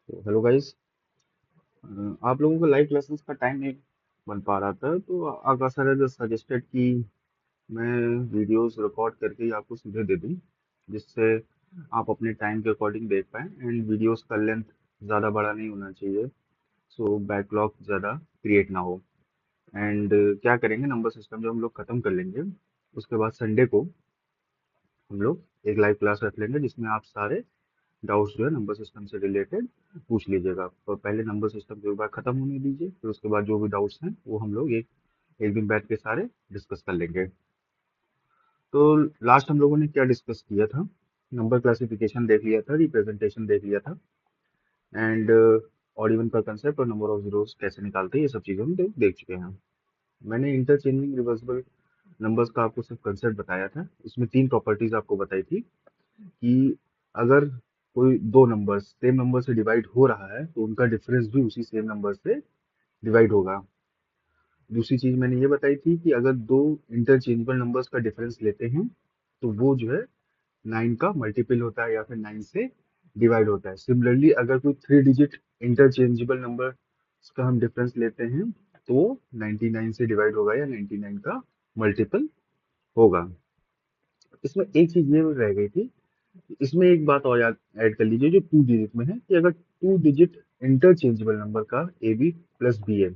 तो hello guys. आप लोगों को लाइव क्लासेस का टाइम नहीं बन पा रहा था, तो आकाश सर ने सजेस्टेड कि मैं वीडियोस रिकॉर्ड करके ही आपको सीधे दे दूं, जिससे आप अपने टाइम के अकॉर्डिंग देख पाएं। एंड वीडियोस का लेंथ ज़्यादा बड़ा नहीं होना चाहिए, सो बैकलॉग ज़्यादा क्रिएट ना हो। एंड क्या करेंगे, नंबर सिस्टम जब हम लोग ख़त्म कर लेंगे, उसके बाद संडे को हम लोग एक लाइव क्लास रख लेंगे, जिसमें आप सारे डाउट्स जो है नंबर सिस्टम से रिलेटेड पूछ लीजिएगा। तो पहले नंबर सिस्टम को एक बार खत्म होने दीजिए, फिर उसके बाद जो भी डाउट्स हैं वो हम लोग एक एक दिन बैठ के सारे डिस्कस कर लेंगे। तो लास्ट हम लोगों ने क्या डिस्कस किया था? नंबर क्लासिफिकेशन देख लिया था, रिप्रेजेंटेशन देख लिया था, एंड ऑड इवन का कंसेप्ट और नंबर ऑफ जीरोस कैसे निकालते हैं, ये सब चीज़ें हम देख चुके हैं। मैंने इंटरचेंजिंग रिवर्सिबल नंबर्स का आपको सिर्फ कंसेप्ट बताया था। इसमें तीन प्रॉपर्टीज आपको बताई थी कि अगर कोई दो नंबर्स सेम नंबर से डिवाइड हो रहा है तो उनका डिफरेंस भी उसी सेम नंबर से डिवाइड होगा। दूसरी चीज मैंने ये बताई थी कि अगर दो इंटरचेंजेबल नंबर्स का डिफरेंस लेते हैं तो वो जो है 9 का मल्टीपल होता है या फिर 9 से डिवाइड होता है। सिमिलरली अगर कोई 3 डिजिट इंटरचेंजेबल नंबर का हम डिफरेंस लेते हैं तो वो 99 से डिवाइड होगा या 99 का मल्टीपल होगा। इसमें एक चीज ये रह गई थी, इसमें एक बात और याद ऐड कर लीजिए जो 2 डिजिट में है, कि अगर 2 डिजिट इंटरचेंजेबल नंबर का ए बी प्लस बी है,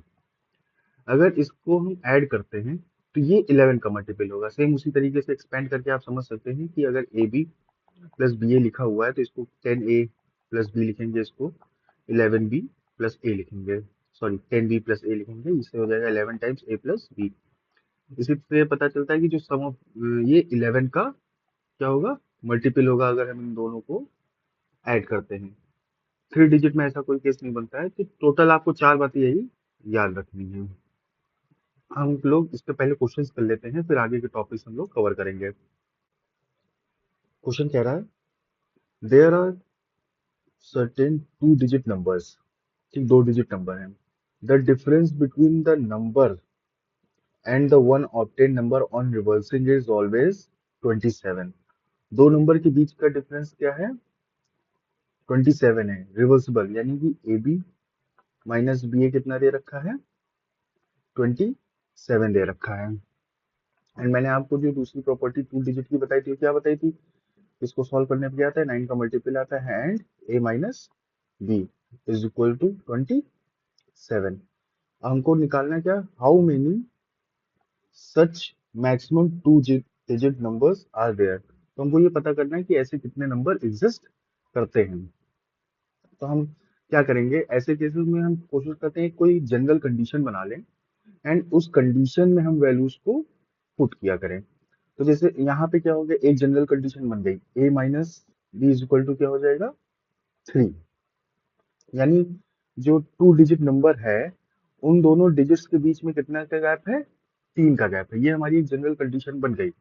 अगर इसको हम ऐड करते हैं तो ये 11 का मल्टीपल होगा। सेम उसी तरीके से एक्सपेंड करके आप समझ सकते हैं कि अगर ए बी प्लस बी ए लिखा हुआ है तो इसको 10 ए प्लस बी लिखेंगे, इसको 11 बी प्लस ए लिखेंगे, सॉरी 10 बी प्लस ए लिखेंगे, इससे हो जाएगा 11 टाइम्स ए प्लस बी। इसी से पता चलता है कि जो सम ऑफ ये 11 का क्या होगा, मल्टीपल होगा अगर हम इन दोनों को ऐड करते हैं। 3 डिजिट में ऐसा कोई केस नहीं बनता है। तो टोटल आपको चार बातें यही याद रखनी है। हम लोग इसके पहले क्वेश्चंस कर लेते हैं, फिर आगे के टॉपिक्स हम लोग कवर करेंगे। क्वेश्चन कह रहा है, there are certain 2 digit numbers, ठीक 2 डिजिट नंबर है, the difference between the number and the one obtain number on reversing is always 27। दो नंबर के बीच का डिफरेंस क्या है? 27 है। रिवर्सिबल यानी कि ए बी माइनस बी ए कितना दे रखा है? 27 दे रखा है। एंड मैंने आपको जो दूसरी प्रॉपर्टी 2 डिजिट की बताई थी, वो क्या बताई थी? इसको सॉल्व करने पे क्या आता है, 9 का मल्टीपल आता है, and a minus B is equal to 27। हमको निकालना क्या, how many such maximum 2 digit numbers are there. तो हमको ये पता करना है कि ऐसे कितने नंबर एग्जिस्ट करते हैं। तो हम क्या करेंगे, ऐसे केसेस में हम कोशिश करते हैं कोई जनरल कंडीशन बना लें, एंड उस कंडीशन में हम वैल्यूज को पुट किया करें। तो जैसे यहाँ पे क्या हो गया, एक जनरल कंडीशन बन गई, A minus B is equal to क्या हो जाएगा, 3। यानी जो 2 डिजिट नंबर है उन दोनों डिजिट्स के बीच में कितना का गैप है, 3 का गैप है। ये हमारी एक जनरल कंडीशन बन गई।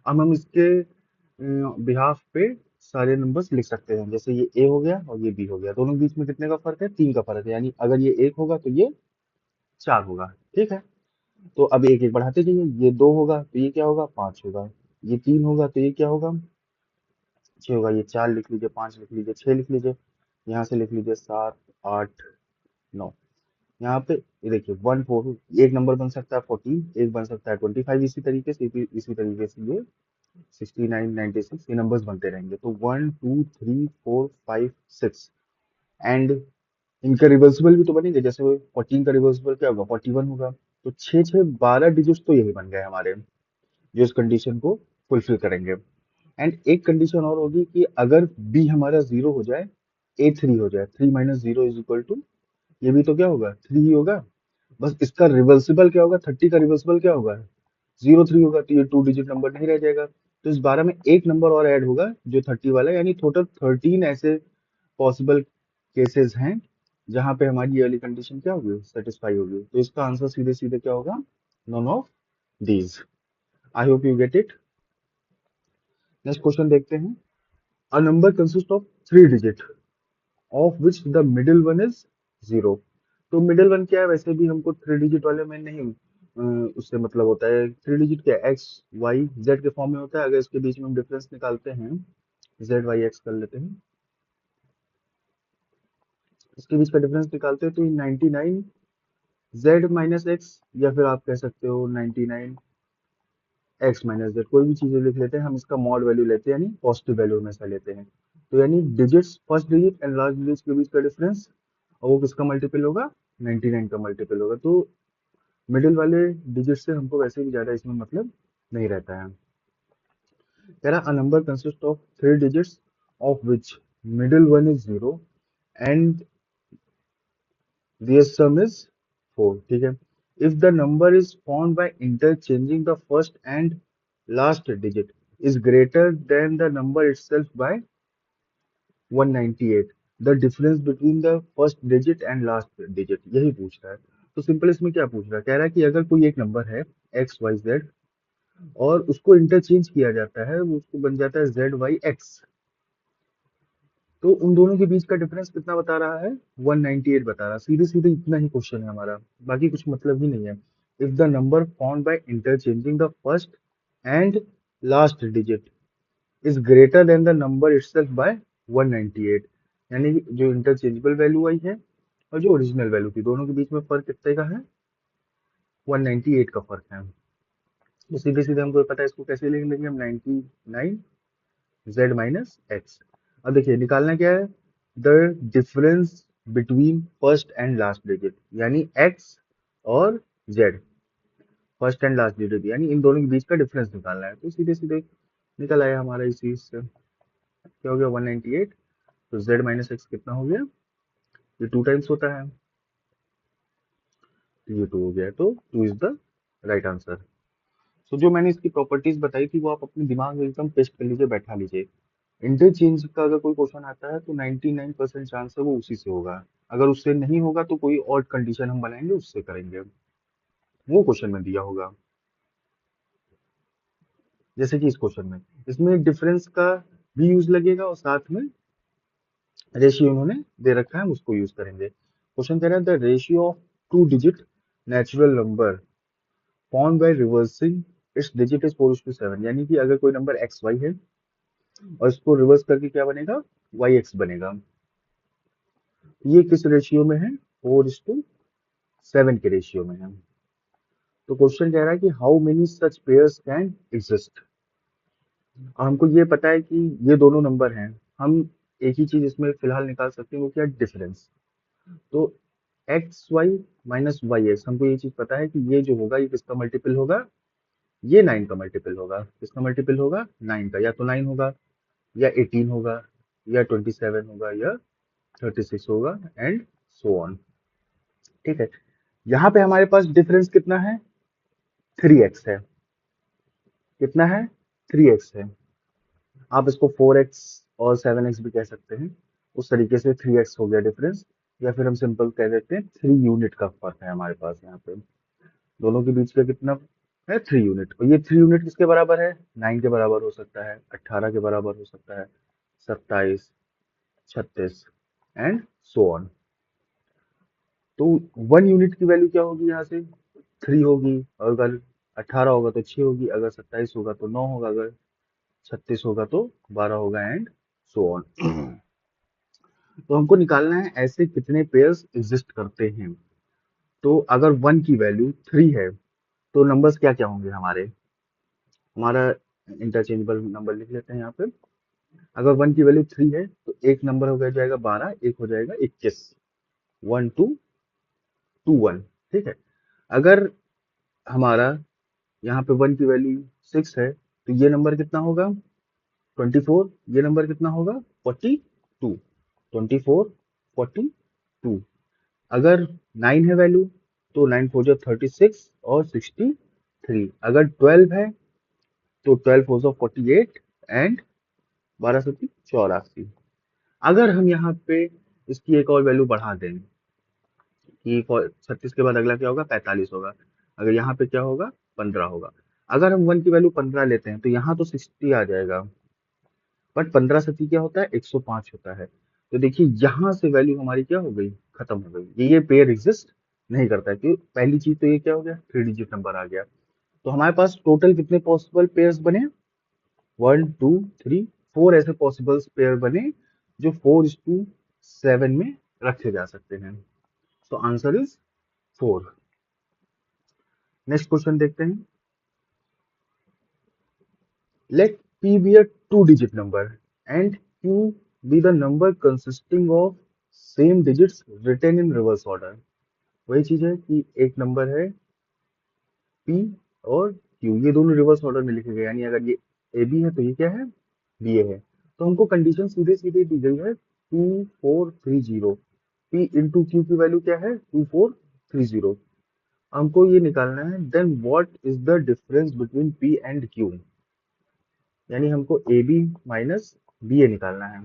अब हम इसके बिहाफ पे सारे नंबर्स लिख सकते हैं। जैसे ये ए हो गया और ये बी हो गया, दोनों के बीच में कितने का फर्क है, 3 का फर्क है। यानी अगर ये 1 होगा तो ये 4 होगा, ठीक है। तो अब एक एक बढ़ाते जाइए, ये 2 होगा तो ये क्या होगा, 5 होगा। ये 3 होगा तो ये क्या होगा, 6 होगा। ये 4 लिख लीजिए, 5 लिख लीजिए, 6 लिख लीजिए, यहाँ से लिख लीजिए 7, 8, 9। यहाँ पे ये देखिए 1 4, एक नंबर बन सकता है 14, एक बन सकता है 25, इसी तरीके से ये 69, 96 ये नंबर्स बनते रहेंगे। तो 1 2 3 4 5 6, एंड इनका रिवर्सिबल भी तो बनेंगे। जैसे 14 का रिवर्सिबल क्या होगा, 41 होगा। तो 6 6 12 डिजिट्स तो यही बन गए हमारे, जो इस कंडीशन को फुलफिल करेंगे। एंड एक कंडीशन और होगी कि अगर बी हमारा 0 हो जाए, ए 3 हो जाए, 3 माइनस 0 इज इक्वल टू, ये भी तो क्या होगा, 3 ही होगा। बस इसका रिवर्सिबल क्या होगा, 30 का रिवर्सिबल क्या होगा, 0 3 होगा। तो ये 2 डिजिट नंबर नहीं रह जाएगा। तो इस 12 में एक नंबर और ऐड होगा जो 30 वाला है, यानी टोटल 13 ऐसे पॉसिबल केसेस हैं जहां पे हमारी ये वाली कंडीशन क्या होगी, सेटिस्फाई होगी। तो इसका आंसर सीधे सीधे क्या होगा, none of these. I hope you get it. Next question देखते हैं। अ number consist of 3 digit of which the middle one is 0। तो मिडिल वन क्या है, वैसे भी हमको 3 डिजिट वाले में नहीं उससे मतलब होता है। 3 डिजिट क्या, एक्स वाई जेड के फॉर्म में होता है। अगर इसके बीच में हम डिफरेंस निकालते हैं, जेड वाई एक्स कर लेते हैं, इसके बीच का डिफरेंस निकालते हैं तो 99 z माइनस एक्स, या फिर आप कह सकते हो 99 एक्स माइनस जेड, कोई भी चीजें लिख लेते हैं। हम इसका मॉड वैल्यू लेते हैं, यानी पॉजिटिव वैल्यू हमेशा लेते हैं। तो यानी digits, first digit and last digit के बीच का डिफरेंस, और वो किसका मल्टीपल होगा, 99 का मल्टीपल होगा। तो मिडिल वाले डिजिट से हमको वैसे भी ज्यादा इसमें मतलब नहीं रहता है। कह रहा a number consist of 3 digits of which middle one is 0 and their sum is 4। ठीक है, if the number is found by interchanging the first and last digit is greater than the number itself by 198, the difference between the first digit and last digit, यही पूछ रहा है। तो simple इसमें क्या पूछ रहा है, कह रहा है कि अगर कोई एक नंबर है एक्स वाई जेड और उसको इंटरचेंज किया जाता है, वो उसको बन जाता है जेड वाई एक्स, तो उन दोनों के बीच का डिफरेंस कितना बता रहा है, 198 बता रहा है। सीधे सीधे इतना ही क्वेश्चन है हमारा, बाकी कुछ मतलब ही नहीं है। If the number found by interchanging the first and last digit is greater than the number itself by 198, यानी कि जो इंटरचेंजेबल वैल्यू आई है और जो ओरिजिनल वैल्यू थी, दोनों के बीच में फर्क कितने का है, 198 का फर्क है। तो सीधे सीधे हमको पता है, इसको कैसे लिख लेंगे हम, 99 जेड माइनस एक्स। अब देखिए निकालना क्या है, the difference between first and last digit, यानी एक्स और Z, first and last digit, यानी इन दोनों के बीच का डिफरेंस निकालना है। तो सीधे सीधे निकल आया हमारा इस चीज से, क्या हो गया 198। तो z माइनस एक्स कितना हो गया, ये 2 टाइम्स होता है, तो ये 2 हो गया, तो 2 इज द राइट आंसर। सो जो मैंने इसकी प्रॉपर्टीज बताई थी वो आप अपने दिमाग में एकदम पेस्ट कर लीजिए, बैठा लीजिए। इंटरचेंज का अगर कोई क्वेश्चन आता है तो 99% चांस है वो उसी से होगा। अगर उससे नहीं होगा तो कोई और कंडीशन हम बनाएंगे, उससे करेंगे, वो क्वेश्चन में दिया होगा। जैसे कि इस क्वेश्चन में, इसमें डिफरेंस का भी यूज लगेगा और साथ में रेशियो उन्होंने दे रखा है, हम उसको यूज करेंगे। क्वेश्चन कह रहा है the ratio of 2 digit natural number found by reversing it's digit is 4:7, यानी कि अगर कोई नंबर एक्स वाई है और इसको रिवर्स करके क्या बनेगा, वाई एक्स बनेगा। ये किस रेशियो में है, 4:7 के रेशियो में है। तो क्वेश्चन कह रहा है कि how many such pairs can exist. और हमको ये पता है कि ये दोनों नंबर हैं, हम एक ही चीज इसमें फिलहाल निकाल सकते हैं, वो क्या, डिफरेंस। तो x y minus y x, हमको ये चीज पता है कि ये जो होगा ये किसका मल्टीपल होगा, ये 9 का मल्टीपल होगा। किसका मल्टीपल होगा, 9 का। या तो 9 होगा, या 18 होगा, या 27 होगा, या 36 होगा, एंड सो ऑन। ठीक है, यहाँ पे हमारे पास डिफरेंस कितना है, 3x है। कितना है, 3x है। आप इसको 4x और 7x भी कह सकते हैं, उस तरीके से 3x हो गया डिफरेंस। या फिर हम सिंपल कह देते हैं 3 यूनिट का फर्क है हमारे पास यहाँ पे। दोनों के बीच का कितना है, 3 यूनिट। और ये 3 यूनिट किसके बराबर है, 9 के बराबर हो सकता है, 18 के बराबर हो सकता है, 27, 36 एंड सो ऑन। तो 1 यूनिट की वैल्यू क्या होगी, यहाँ से 3 होगी, और अगर 18 होगा तो 6 होगी, अगर 27 होगा तो 9 होगा, अगर 36 होगा तो 12 होगा, एंड सो ऑन। तो हमको निकालना है ऐसे कितने पेयर्स एग्जिस्ट करते हैं। तो अगर 1 की वैल्यू 3 है तो नंबर्स क्या क्या होंगे हमारे, हमारा इंटरचेंजेबल नंबर लिख लेते हैं यहाँ पे। अगर 1 की वैल्यू 3 है तो एक नंबर हो गया जाएगा 12, एक हो जाएगा 21, 1221। ठीक है, अगर हमारा यहाँ पे 1 की वैल्यू 6 है तो ये नंबर कितना होगा, 24। ये नंबर कितना होगा, 42, 24, 42। अगर 9 है वैल्यू तो 9 फोर जो 36 और 63। अगर 12 है तो 12 फोर जो 48 एंड 12 सत्ती 84। अगर हम यहाँ पे इसकी एक और वैल्यू बढ़ा दें कि 36 के बाद अगला क्या होगा, 45 होगा, अगर यहाँ पे क्या होगा, 15 होगा। अगर हम 1 की वैल्यू 15 लेते हैं तो यहाँ तो 60 आ जाएगा, बट 15 सती क्या होता है, 105 होता है। तो देखिए यहाँ से वैल्यू हमारी क्या हो गई, खत्म हो गई, ये पेयर एग्जिस्ट नहीं करता है, क्योंकि पहली चीज तो ये क्या हो गया, 3 डिजिट नंबर आ गया। तो हमारे पास टोटल कितने पॉसिबल पेयर्स बने, 1 2 3 4 ऐसे पॉसिबल पेयर बने जो 4:7 में रखे जा सकते हैं। तो आंसर इज 4। नेक्स्ट क्वेश्चन देखते हैं। Let p be a two-digit number and q be the number consisting of same digits written in reverse order। वही चीज है कि एक नंबर है p और q, ये दोनों रिवर्स ऑर्डर में लिखे गए, यानी अगर ये ab है तो ये क्या है, ba है। तो हमको कंडीशन सीधे सीधे दी गई है 2430। p इंटू क्यू की वैल्यू क्या है, 2430। हमको ये निकालना है then what is the difference between p and q, यानी हमको a b minus b a निकालना है।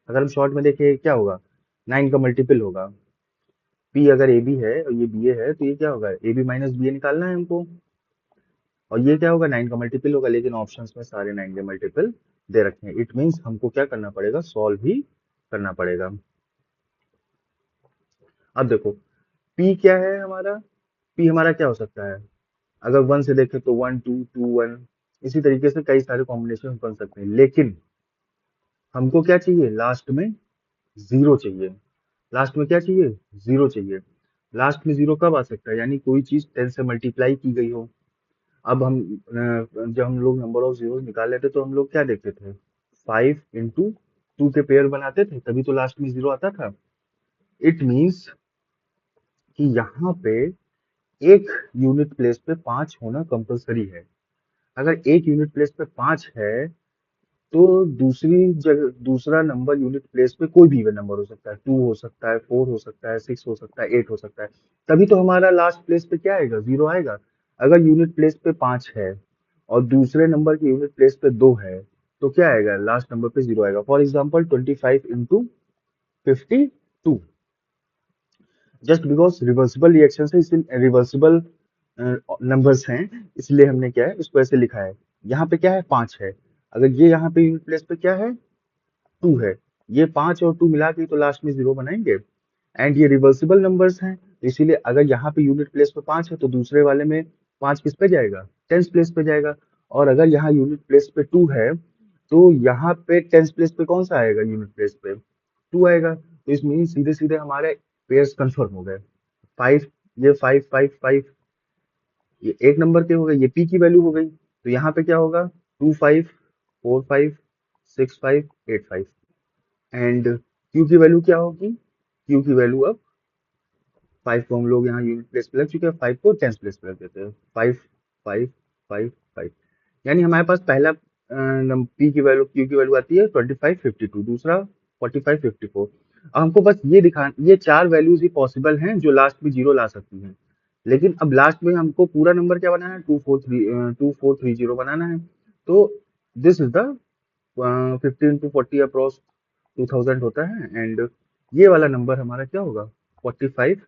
अगर हम शॉर्ट में देखें क्या होगा, 9 का मल्टीपल होगा। p अगर ए बी है और ये बी ए है तो ये क्या होगा, ए बी माइनस बी ए निकालना है हमको। और ये क्या होगा, 9 का मल्टीपल होगा, लेकिन ऑप्शंस में सारे 9 के मल्टीपल दे रखे हैं। इट मीन्स हमको क्या करना पड़ेगा, सॉल्व ही करना पड़ेगा। अब देखो p क्या है हमारा, p हमारा क्या हो सकता है, अगर 1 से देखें तो 1 2 2 1, इसी तरीके से कई सारे कॉम्बिनेशन बन सकते हैं। लेकिन हमको क्या चाहिए, लास्ट में जीरो चाहिए। लास्ट में क्या चाहिए, जीरो चाहिए। लास्ट में जीरो कब आ सकता है, यानी कोई चीज 10 से मल्टीप्लाई की गई हो। अब हम जब हम लोग नंबर ऑफ जीरो निकाल लेते तो हम लोग क्या देखते थे, 5 इंटू 2 के पेयर बनाते थे, तभी तो लास्ट में जीरो आता था। इट मीन्स कि यहाँ पे एक यूनिट प्लेस पे 5 होना कंपलसरी है। अगर एक यूनिट प्लेस पे 5 है तो दूसरी जगह दूसरा नंबर यूनिट प्लेस पे कोई भी इवन नंबर हो सकता है, 2 हो सकता है, 4 हो सकता है, 6 हो सकता है, 8 हो सकता है। तभी तो हमारा लास्ट प्लेस पे क्या आएगा, जीरो आएगा। अगर यूनिट प्लेस पे 5 है और दूसरे नंबर की यूनिट प्लेस पे 2 है तो क्या आएगा, लास्ट नंबर पे जीरो आएगा। For example 25 into 52, just because reversible reaction से इसलिए रिवर्सिबल नंबर्स हैं, इसलिए हमने क्या है उसको ऐसे लिखा है। यहाँ पे क्या है, 5 है। अगर ये यहाँ पे यूनिट प्लेस पे क्या है, 2 है। ये 5 और 2 मिला के तो लास्ट में जीरो बनाएंगे। एंड ये रिवर्सिबल नंबर्स हैं, तो इसीलिए अगर यहाँ पे यूनिट प्लेस पे 5 है तो दूसरे वाले में 5 किस पे जाएगा, टेंस प्लेस पे जाएगा। और अगर यहाँ यूनिट प्लेस पे 2 है तो यहाँ पे टेंस प्लेस पे कौन सा आएगा, यूनिट प्लेस पे 2 आएगा। तो इस मीन सीधे सीधे हमारे पेयर्स कंफर्म हो गए। 5, ये 5 5 5, ये एक नंबर के हो गए, ये पी की वैल्यू हो गई। तो यहाँ पे क्या होगा, 2 5 4 5 6 5 8 5। एंड क्यू की वैल्यू क्या होगी, क्यू की वैल्यू अब 5 को हम लोग यहाँ यूनिट प्लेस पे लग चुके हैं, 5 को टेंस प्लेस पे रख देते हैं। 5 5 5 5, यानी हमारे पास पहला पी की वैल्यू क्यू की वैल्यू आती है 25 52, दूसरा 45 54। अब हमको बस ये दिखा, ये चार वैल्यूज ही पॉसिबल हैं जो लास्ट में जीरो ला सकती हैं। लेकिन अब लास्ट में हमको पूरा नंबर क्या बनाना है, 2430 बनाना है। तो this is the 50 into 40 approx 2000 होता है। एंड ये वाला नंबर हमारा क्या होगा, 45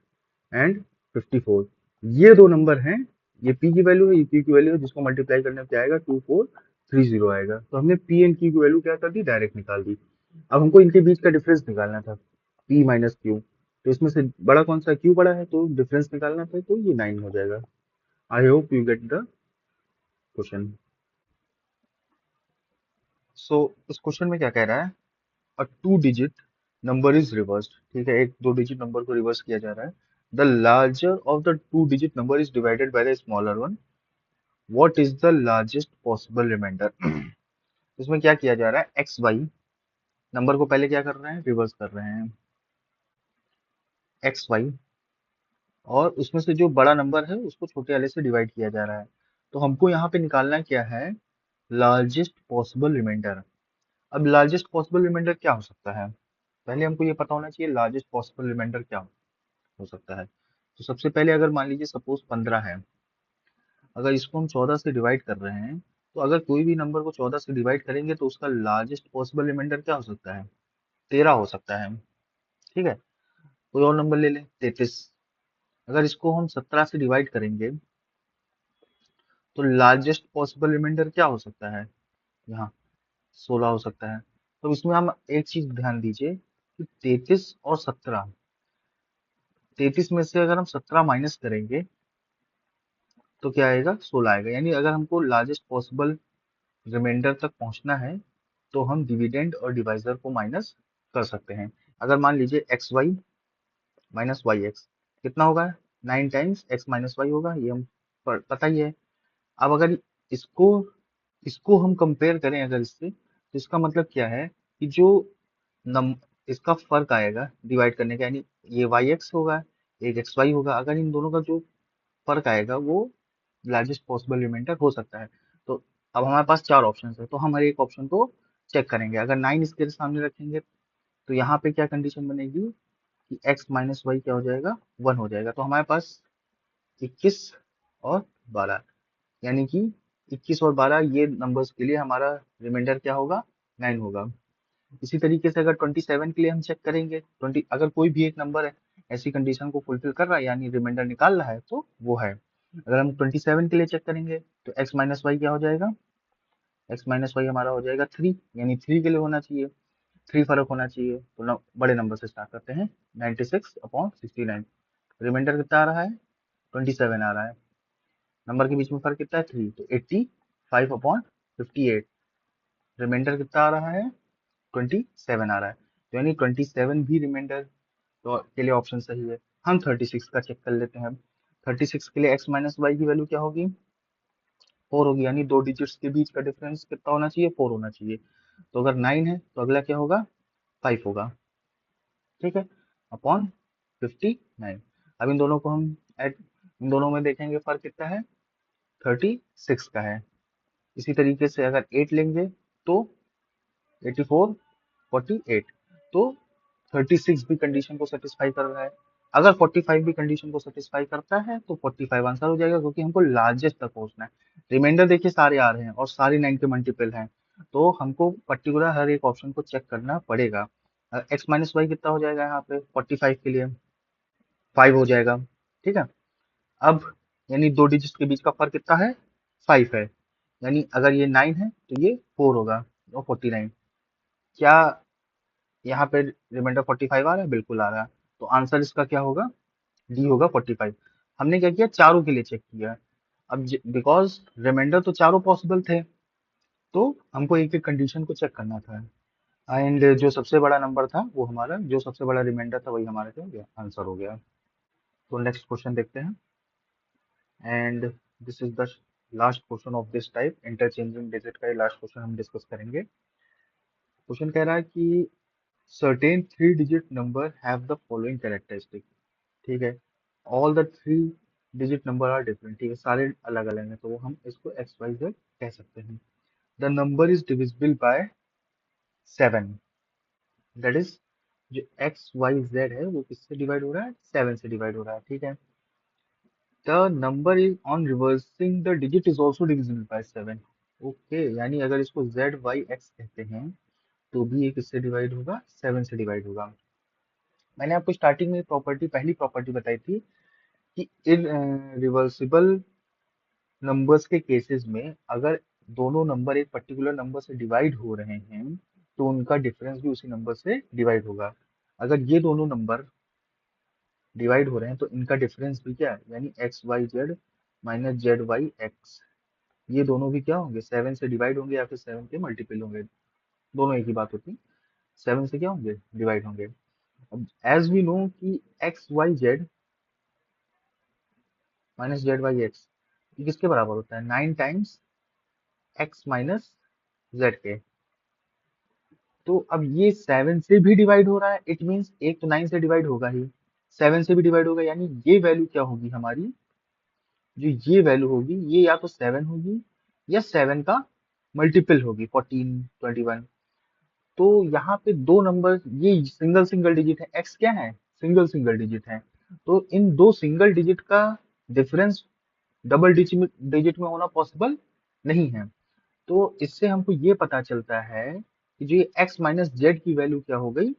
एंड 54। ये दो नंबर हैं, ये p की वैल्यू है, ये q की वैल्यू है, जिसको मल्टीप्लाई करने पे क्या आएगा, 2430 आएगा। तो हमने p एंड q की वैल्यू क्या कर दी, डायरेक्ट निकाल दी। अब हमको इनके बीच का डिफरेंस निकालना था, p माइनस q। तो इसमें से बड़ा कौन सा, q बड़ा है, तो डिफरेंस निकालना था, तो ये 9 हो जाएगा। I hope you get the question. So इस क्वेश्चन में क्या कह रहा है, a two digit number is reversed. ठीक है, एक दो डिजिट नंबर को रिवर्स किया जा रहा है। The larger of the two digit number is divided by the smaller one, what is the largest possible remainder. इसमें क्या किया जा रहा है, एक्स वाई नंबर को पहले क्या कर रहे हैं, रिवर्स कर रहे हैं, एक्स वाई। और उसमें से जो बड़ा नंबर है उसको छोटे वाले से डिवाइड किया जा रहा है। तो हमको यहाँ पे निकालना क्या है, लार्जेस्ट पॉसिबल रिमाइंडर। अब लार्जेस्ट पॉसिबल रिमाइंडर क्या हो सकता है, पहले हमको ये पता होना चाहिए लार्जेस्ट पॉसिबल रिमाइंडर क्या हो सकता है। तो सबसे पहले अगर मान लीजिए सपोज 15 है, अगर इसको हम 14 से डिवाइड कर रहे हैं, तो अगर कोई भी नंबर को 14 से डिवाइड करेंगे तो उसका लार्जेस्ट पॉसिबल रिमाइंडर क्या हो सकता है, 13 हो सकता है। ठीक है, कोई और नंबर ले लें, 33। अगर इसको हम 17 से डिवाइड करेंगे तो लार्जेस्ट पॉसिबल रिमाइंडर क्या हो सकता है, यहाँ 16 हो सकता है। तो इसमें हम एक चीज ध्यान दीजिए कि 33 और 17, 33 में से अगर हम 17 माइनस करेंगे तो क्या आएगा, 16 आएगा। यानी अगर हमको लार्जेस्ट पॉसिबल रिमाइंडर तक पहुंचना है तो हम डिविडेंड और डिवाइजर को माइनस कर सकते हैं। अगर मान लीजिए x y minus y x कितना होगा, 9 टाइम्स एक्स माइनस वाई होगा, ये हम पता ही है। अब अगर इसको इसको हम कंपेयर करें अगर इससे, तो इसका मतलब क्या है कि जो नम इसका फर्क आएगा डिवाइड करने का, यानी ये वाई एक्स होगा, एक एक्स वाई होगा, अगर इन दोनों का जो फर्क आएगा वो लार्जेस्ट पॉसिबल रिमाइंडर हो सकता है। तो अब हमारे पास चार ऑप्शन है, तो हम हर एक ऑप्शन को चेक करेंगे। अगर 9 इसके सामने रखेंगे तो यहाँ पे क्या कंडीशन बनेगी कि x माइनस वाई क्या हो जाएगा, 1 हो जाएगा। तो हमारे पास 21 और 12, यानी कि 21 और 12 ये नंबर्स के लिए हमारा रिमाइंडर क्या होगा, 9 होगा। इसी तरीके से अगर 27 के लिए हम चेक करेंगे, 20 अगर कोई भी एक नंबर है ऐसी कंडीशन को फुलफिल कर रहा है यानी रिमाइंडर निकाल रहा है तो वो है। अगर हम 27 के लिए चेक करेंगे तो x माइनस वाई क्या हो जाएगा, x माइनस वाई हमारा हो जाएगा 3, यानी 3 के लिए होना चाहिए, 3 फर्क होना चाहिए। तो बड़े नंबर से स्टार्ट करते हैं, 96/69। रिमाइंडर कितना आ रहा है, 27 आ रहा है, नंबर के बीच में फर्क कितना है 3, तो 85/58। रिमाइंडर कितना आ रहा है, 27 आ रहा है, तो यानी 27 भी रिमाइंडर तो के लिए ऑप्शन सही है। हम 36 का चेक कर लेते हैं। 36 के लिए x माइनस वाई की वैल्यू क्या होगी, 4 होगी, यानी दो डिजिट्स के बीच का डिफरेंस कितना होना चाहिए, 4 होना चाहिए। तो अगर 9 है तो अगला क्या होगा, 5 होगा, ठीक है, अपॉन 59। अब इन दोनों को हम ऐड, इन दोनों में देखेंगे फर्क कितना है, 36 का है। इसी तरीके से अगर 8 लेंगे तो 84 48, तो 36 भी कंडीशन को सेटिस्फाई कर रहा है। अगर 45 भी कंडीशन को सेटिस्फाई करता है तो 45 आंसर हो जाएगा, क्योंकि हमको लार्जेस्ट तक पहुंचना है। रिमाइंडर देखिए सारे आ रहे हैं और सारे 9 के मल्टीपल हैं, तो हमको पर्टिकुलर हर एक ऑप्शन को चेक करना पड़ेगा। एक्स माइनस वाई कितना हो जाएगा यहाँ पे 45 के लिए, 5 हो जाएगा, ठीक है। अब यानी दो डिजिट के बीच का फर्क कितना है, 5 है, यानी अगर ये 9 है तो ये 4 होगा, और 49। क्या यहाँ पे रिमाइंडर 45 आ रहा है, बिल्कुल आ रहा है। तो आंसर इसका क्या होगा, डी होगा 45। हमने क्या किया, चारों के लिए चेक किया। अब बिकॉज रिमाइंडर तो चारों पॉसिबल थे, तो हमको एक एक कंडीशन को चेक करना था, एंड जो सबसे बड़ा नंबर था वो हमारा, जो सबसे बड़ा रिमाइंडर था वही हमारा क्या हो गया, आंसर हो गया। तो नेक्स्ट क्वेश्चन देखते हैं, and this is the last question of this type, interchanging digit का ये लास्ट क्वेश्चन हम डिस्कस करेंगे। क्वेश्चन कह रहा है कि certain three digit number have the following characteristic, ठीक है, all the three digit number are different, ठीक है, सारे अलग अलग हैं, तो वो हम इसको एक्स वाई जेड कह सकते हैं। The number is divisible by 7, that is जो एक्स वाई जेड है वो किससे डिवाइड हो रहा है, 7 से डिवाइड हो रहा है, ठीक है। The number is on reversing the digit is also divisible by 7, okay, यानी अगर इसको जेड वाई एक्स कहते हैं तो भी ये किससे डिवाइड होगा, 7 से डिवाइड होगा। मैंने आपको स्टार्टिंग में प्रॉपर्टी, पहली प्रॉपर्टी बताई थी कि रिवर्सिबल नंबर्स के केसेस में अगर दोनों नंबर एक पर्टिकुलर नंबर से डिवाइड हो रहे हैं तो उनका डिफरेंस भी उसी नंबर से डिवाइड होगा। अगर ये दोनों नंबर डिवाइड हो रहे हैं तो इनका डिफरेंस भी क्या है, यानी x y z minus z y x, ये दोनों भी क्या होंगे, 7 से डिवाइड होंगे या फिर 7 के मल्टीपल होंगे, दोनों एक ही बात होती है, 7 से क्या होंगे, डिवाइड होंगे। अब एज वी नो कि x y z minus z y x ये किसके बराबर होता है, 9 टाइम्स एक्स माइनस जेड के। तो अब ये 7 से भी डिवाइड हो रहा है, इट मीन्स एक तो 9 से डिवाइड होगा ही, 7 से भी डिवाइड होगा, यानी ये वैल्यू क्या होगी हमारी, जो ये वैल्यू होगी ये या तो 7 होगी या 7 का मल्टीपल होगी, 14 21। तो यहाँ पे दो नंबर ये सिंगल सिंगल डिजिट है, एक्स क्या है, सिंगल सिंगल डिजिट है, तो इन दो सिंगल डिजिट का डिफरेंस डबल डिजिट में होना पॉसिबल नहीं है। तो इससे हमको ये पता चलता है कि जो ये x माइनस जेड की वैल्यू क्या हो गई,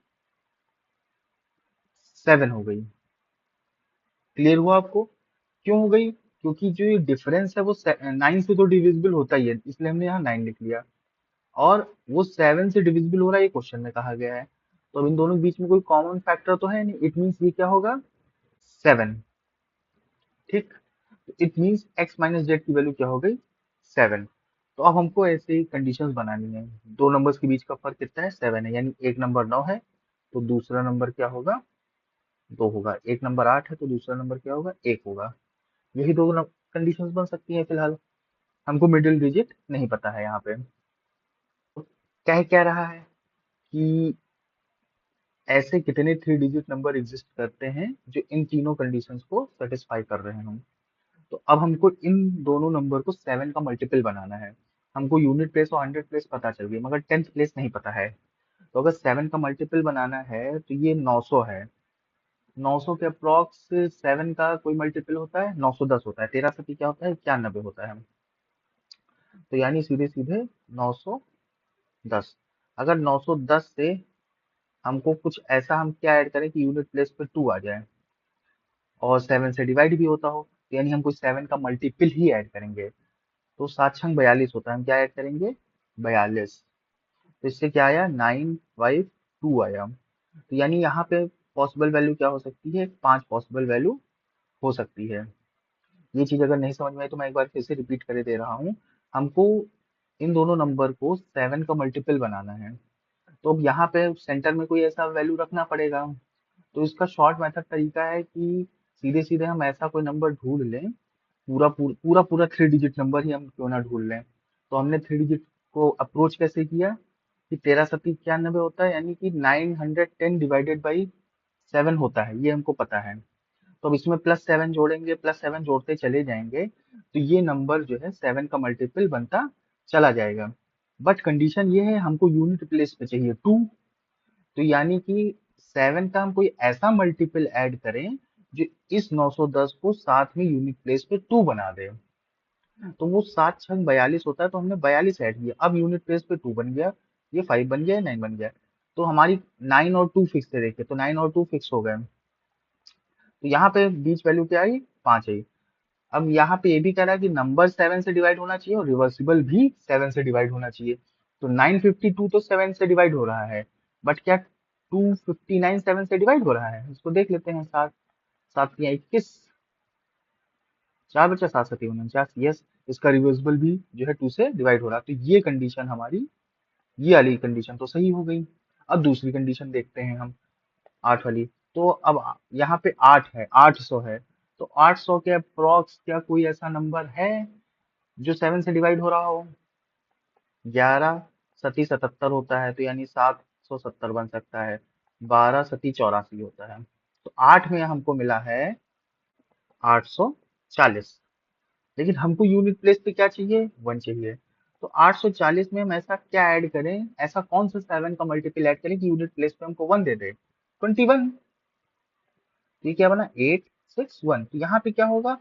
7 हो गई। क्लियर हुआ आपको, क्यों हो गई, क्योंकि जो ये डिफरेंस है वो 9 से तो डिविजिबल होता ही है, इसलिए हमने यहाँ 9 लिख लिया, और वो 7 से डिविजिबल हो रहा है, ये क्वेश्चन में कहा गया है। तो अब इन दोनों के बीच में कोई कॉमन फैक्टर तो है नहीं, इट मीन्स ये क्या होगा, 7, ठीक। It means x minus Z की वैल्यू क्या हो गई, 7। तो अब हमको ऐसे ही कंडीशंस बनानी है, दो नंबर्स के बीच का फर्क कितना है, 7 है, यानी एक नंबर 9 है तो दूसरा नंबर क्या होगा, 2 होगा। एक नंबर 8 है तो दूसरा नंबर क्या होगा, 1 होगा। यही दो कंडीशंस बन सकती है फिलहाल। हमको मिडिल डिजिट नहीं पता है यहाँ पे। तो कह रहा है कि ऐसे कितने 3 डिजिट नंबर एग्जिस्ट करते हैं जो इन तीनों कंडीशंस को सेटिस्फाई कर रहे हैं। तो अब हमको इन दोनों नंबर को 7 का मल्टीपल बनाना है। हमको यूनिट प्लेस और 100 प्लेस पता चल गई, मगर 10th प्लेस नहीं पता है। तो अगर 7 का मल्टीपल बनाना है तो ये 900 है। 900 के अप्रॉक्स 7 का कोई मल्टीपल होता है, 910 होता है। 13 सती क्या होता है, 91 होता है। तो यानी सीधे सीधे 910। अगर 910 से हमको कुछ ऐसा हम क्या ऐड करें कि यूनिट प्लेस पे 2 आ जाए और 7 से डिवाइड भी होता हो, तो यानी हम कुछ 7 का मल्टीपल ही ऐड करेंगे। तो 7 छंग 42 होता है। हम क्या ऐड करेंगे, 42। तो इससे क्या आया, 952 आया। तो यानी यहाँ पे पॉसिबल वैल्यू क्या हो सकती है, 5 पॉसिबल वैल्यू हो सकती है। ये चीज अगर नहीं समझ में आई तो मैं एक बार फिर से रिपीट कर दे रहा हूँ। हमको इन दोनों नंबर को 7 का मल्टीपल बनाना है। तो अब यहाँ पे सेंटर में कोई ऐसा वैल्यू रखना पड़ेगा। तो इसका शॉर्ट मेथड तरीका है कि सीधे सीधे हम ऐसा कोई नंबर ढूंढ लें, पूरा 3 डिजिट नंबर ही हम क्यों ना ढूंढ लें। तो हमने 3 डिजिट को अप्रोच कैसे किया कि 13 सती 91 होता है, यानी कि 910 डिवाइडेड बाई 7 होता है, ये हमको पता है। तो अब इसमें +7 जोड़ेंगे, +7 जोड़ते चले जाएंगे, तो ये नंबर जो है 7 का मल्टीपल बनता चला जाएगा। बट कंडीशन ये है, हमको यूनिट प्लेस पे चाहिए 2। तो यानी कि 7 का हम कोई ऐसा मल्टीपल ऐड करें जो इस 910 को साथ में यूनिट प्लेस पे 2 बना दे। तो वो 7 छंग 42 होता है, तो हमने 42 ऐड किया। अब यूनिट प्लेस पे 2 बन गया, ये 5 बन गया, 9 बन गया। तो हमारी 9 और 2 फिक्स थे, देखिए तो 9 और 2 फिक्स हो गए। तो यहाँ पे बीच वैल्यू क्या आई, 5 आई। अब यहाँ पे ये भी कह रहा है कि नंबर 7 से डिवाइड होना चाहिए और रिवर्सिबल भी 7 से डिवाइड होना चाहिए। तो 952 तो 7 से डिवाइड हो रहा है, बट क्या 259 7 से डिवाइड हो रहा है, इसको देख लेते हैं। 7 7 या 21, 4 बचा 7 7 49, यस। इसका रिवर्सिबल भी जो है 2 से डिवाइड हो रहा है। तो ये कंडीशन हमारी, ये वाली कंडीशन तो सही हो गई। अब दूसरी कंडीशन देखते हैं हम, 8 वाली। तो अब यहाँ पे 8 है, 800 है। तो 800 के अप्रॉक्स क्या कोई ऐसा नंबर है जो 7 से डिवाइड हो रहा हो। 11 सती 77 होता है, तो यानी 770 बन सकता है। 12 सती 84 होता है। तो 8 में हमको मिला है 840। लेकिन हमको यूनिट प्लेस पे क्या चाहिए, 1 चाहिए। तो 840 में हम ऐसा क्या ऐड करें, ऐसा कौन सा 7 का मल्टीपल ऐड करें कि यूनिट प्लेस पे हमको 1 दे दे, 21। तो ये क्या बना, 861। तो यहाँ पे क्या होगा,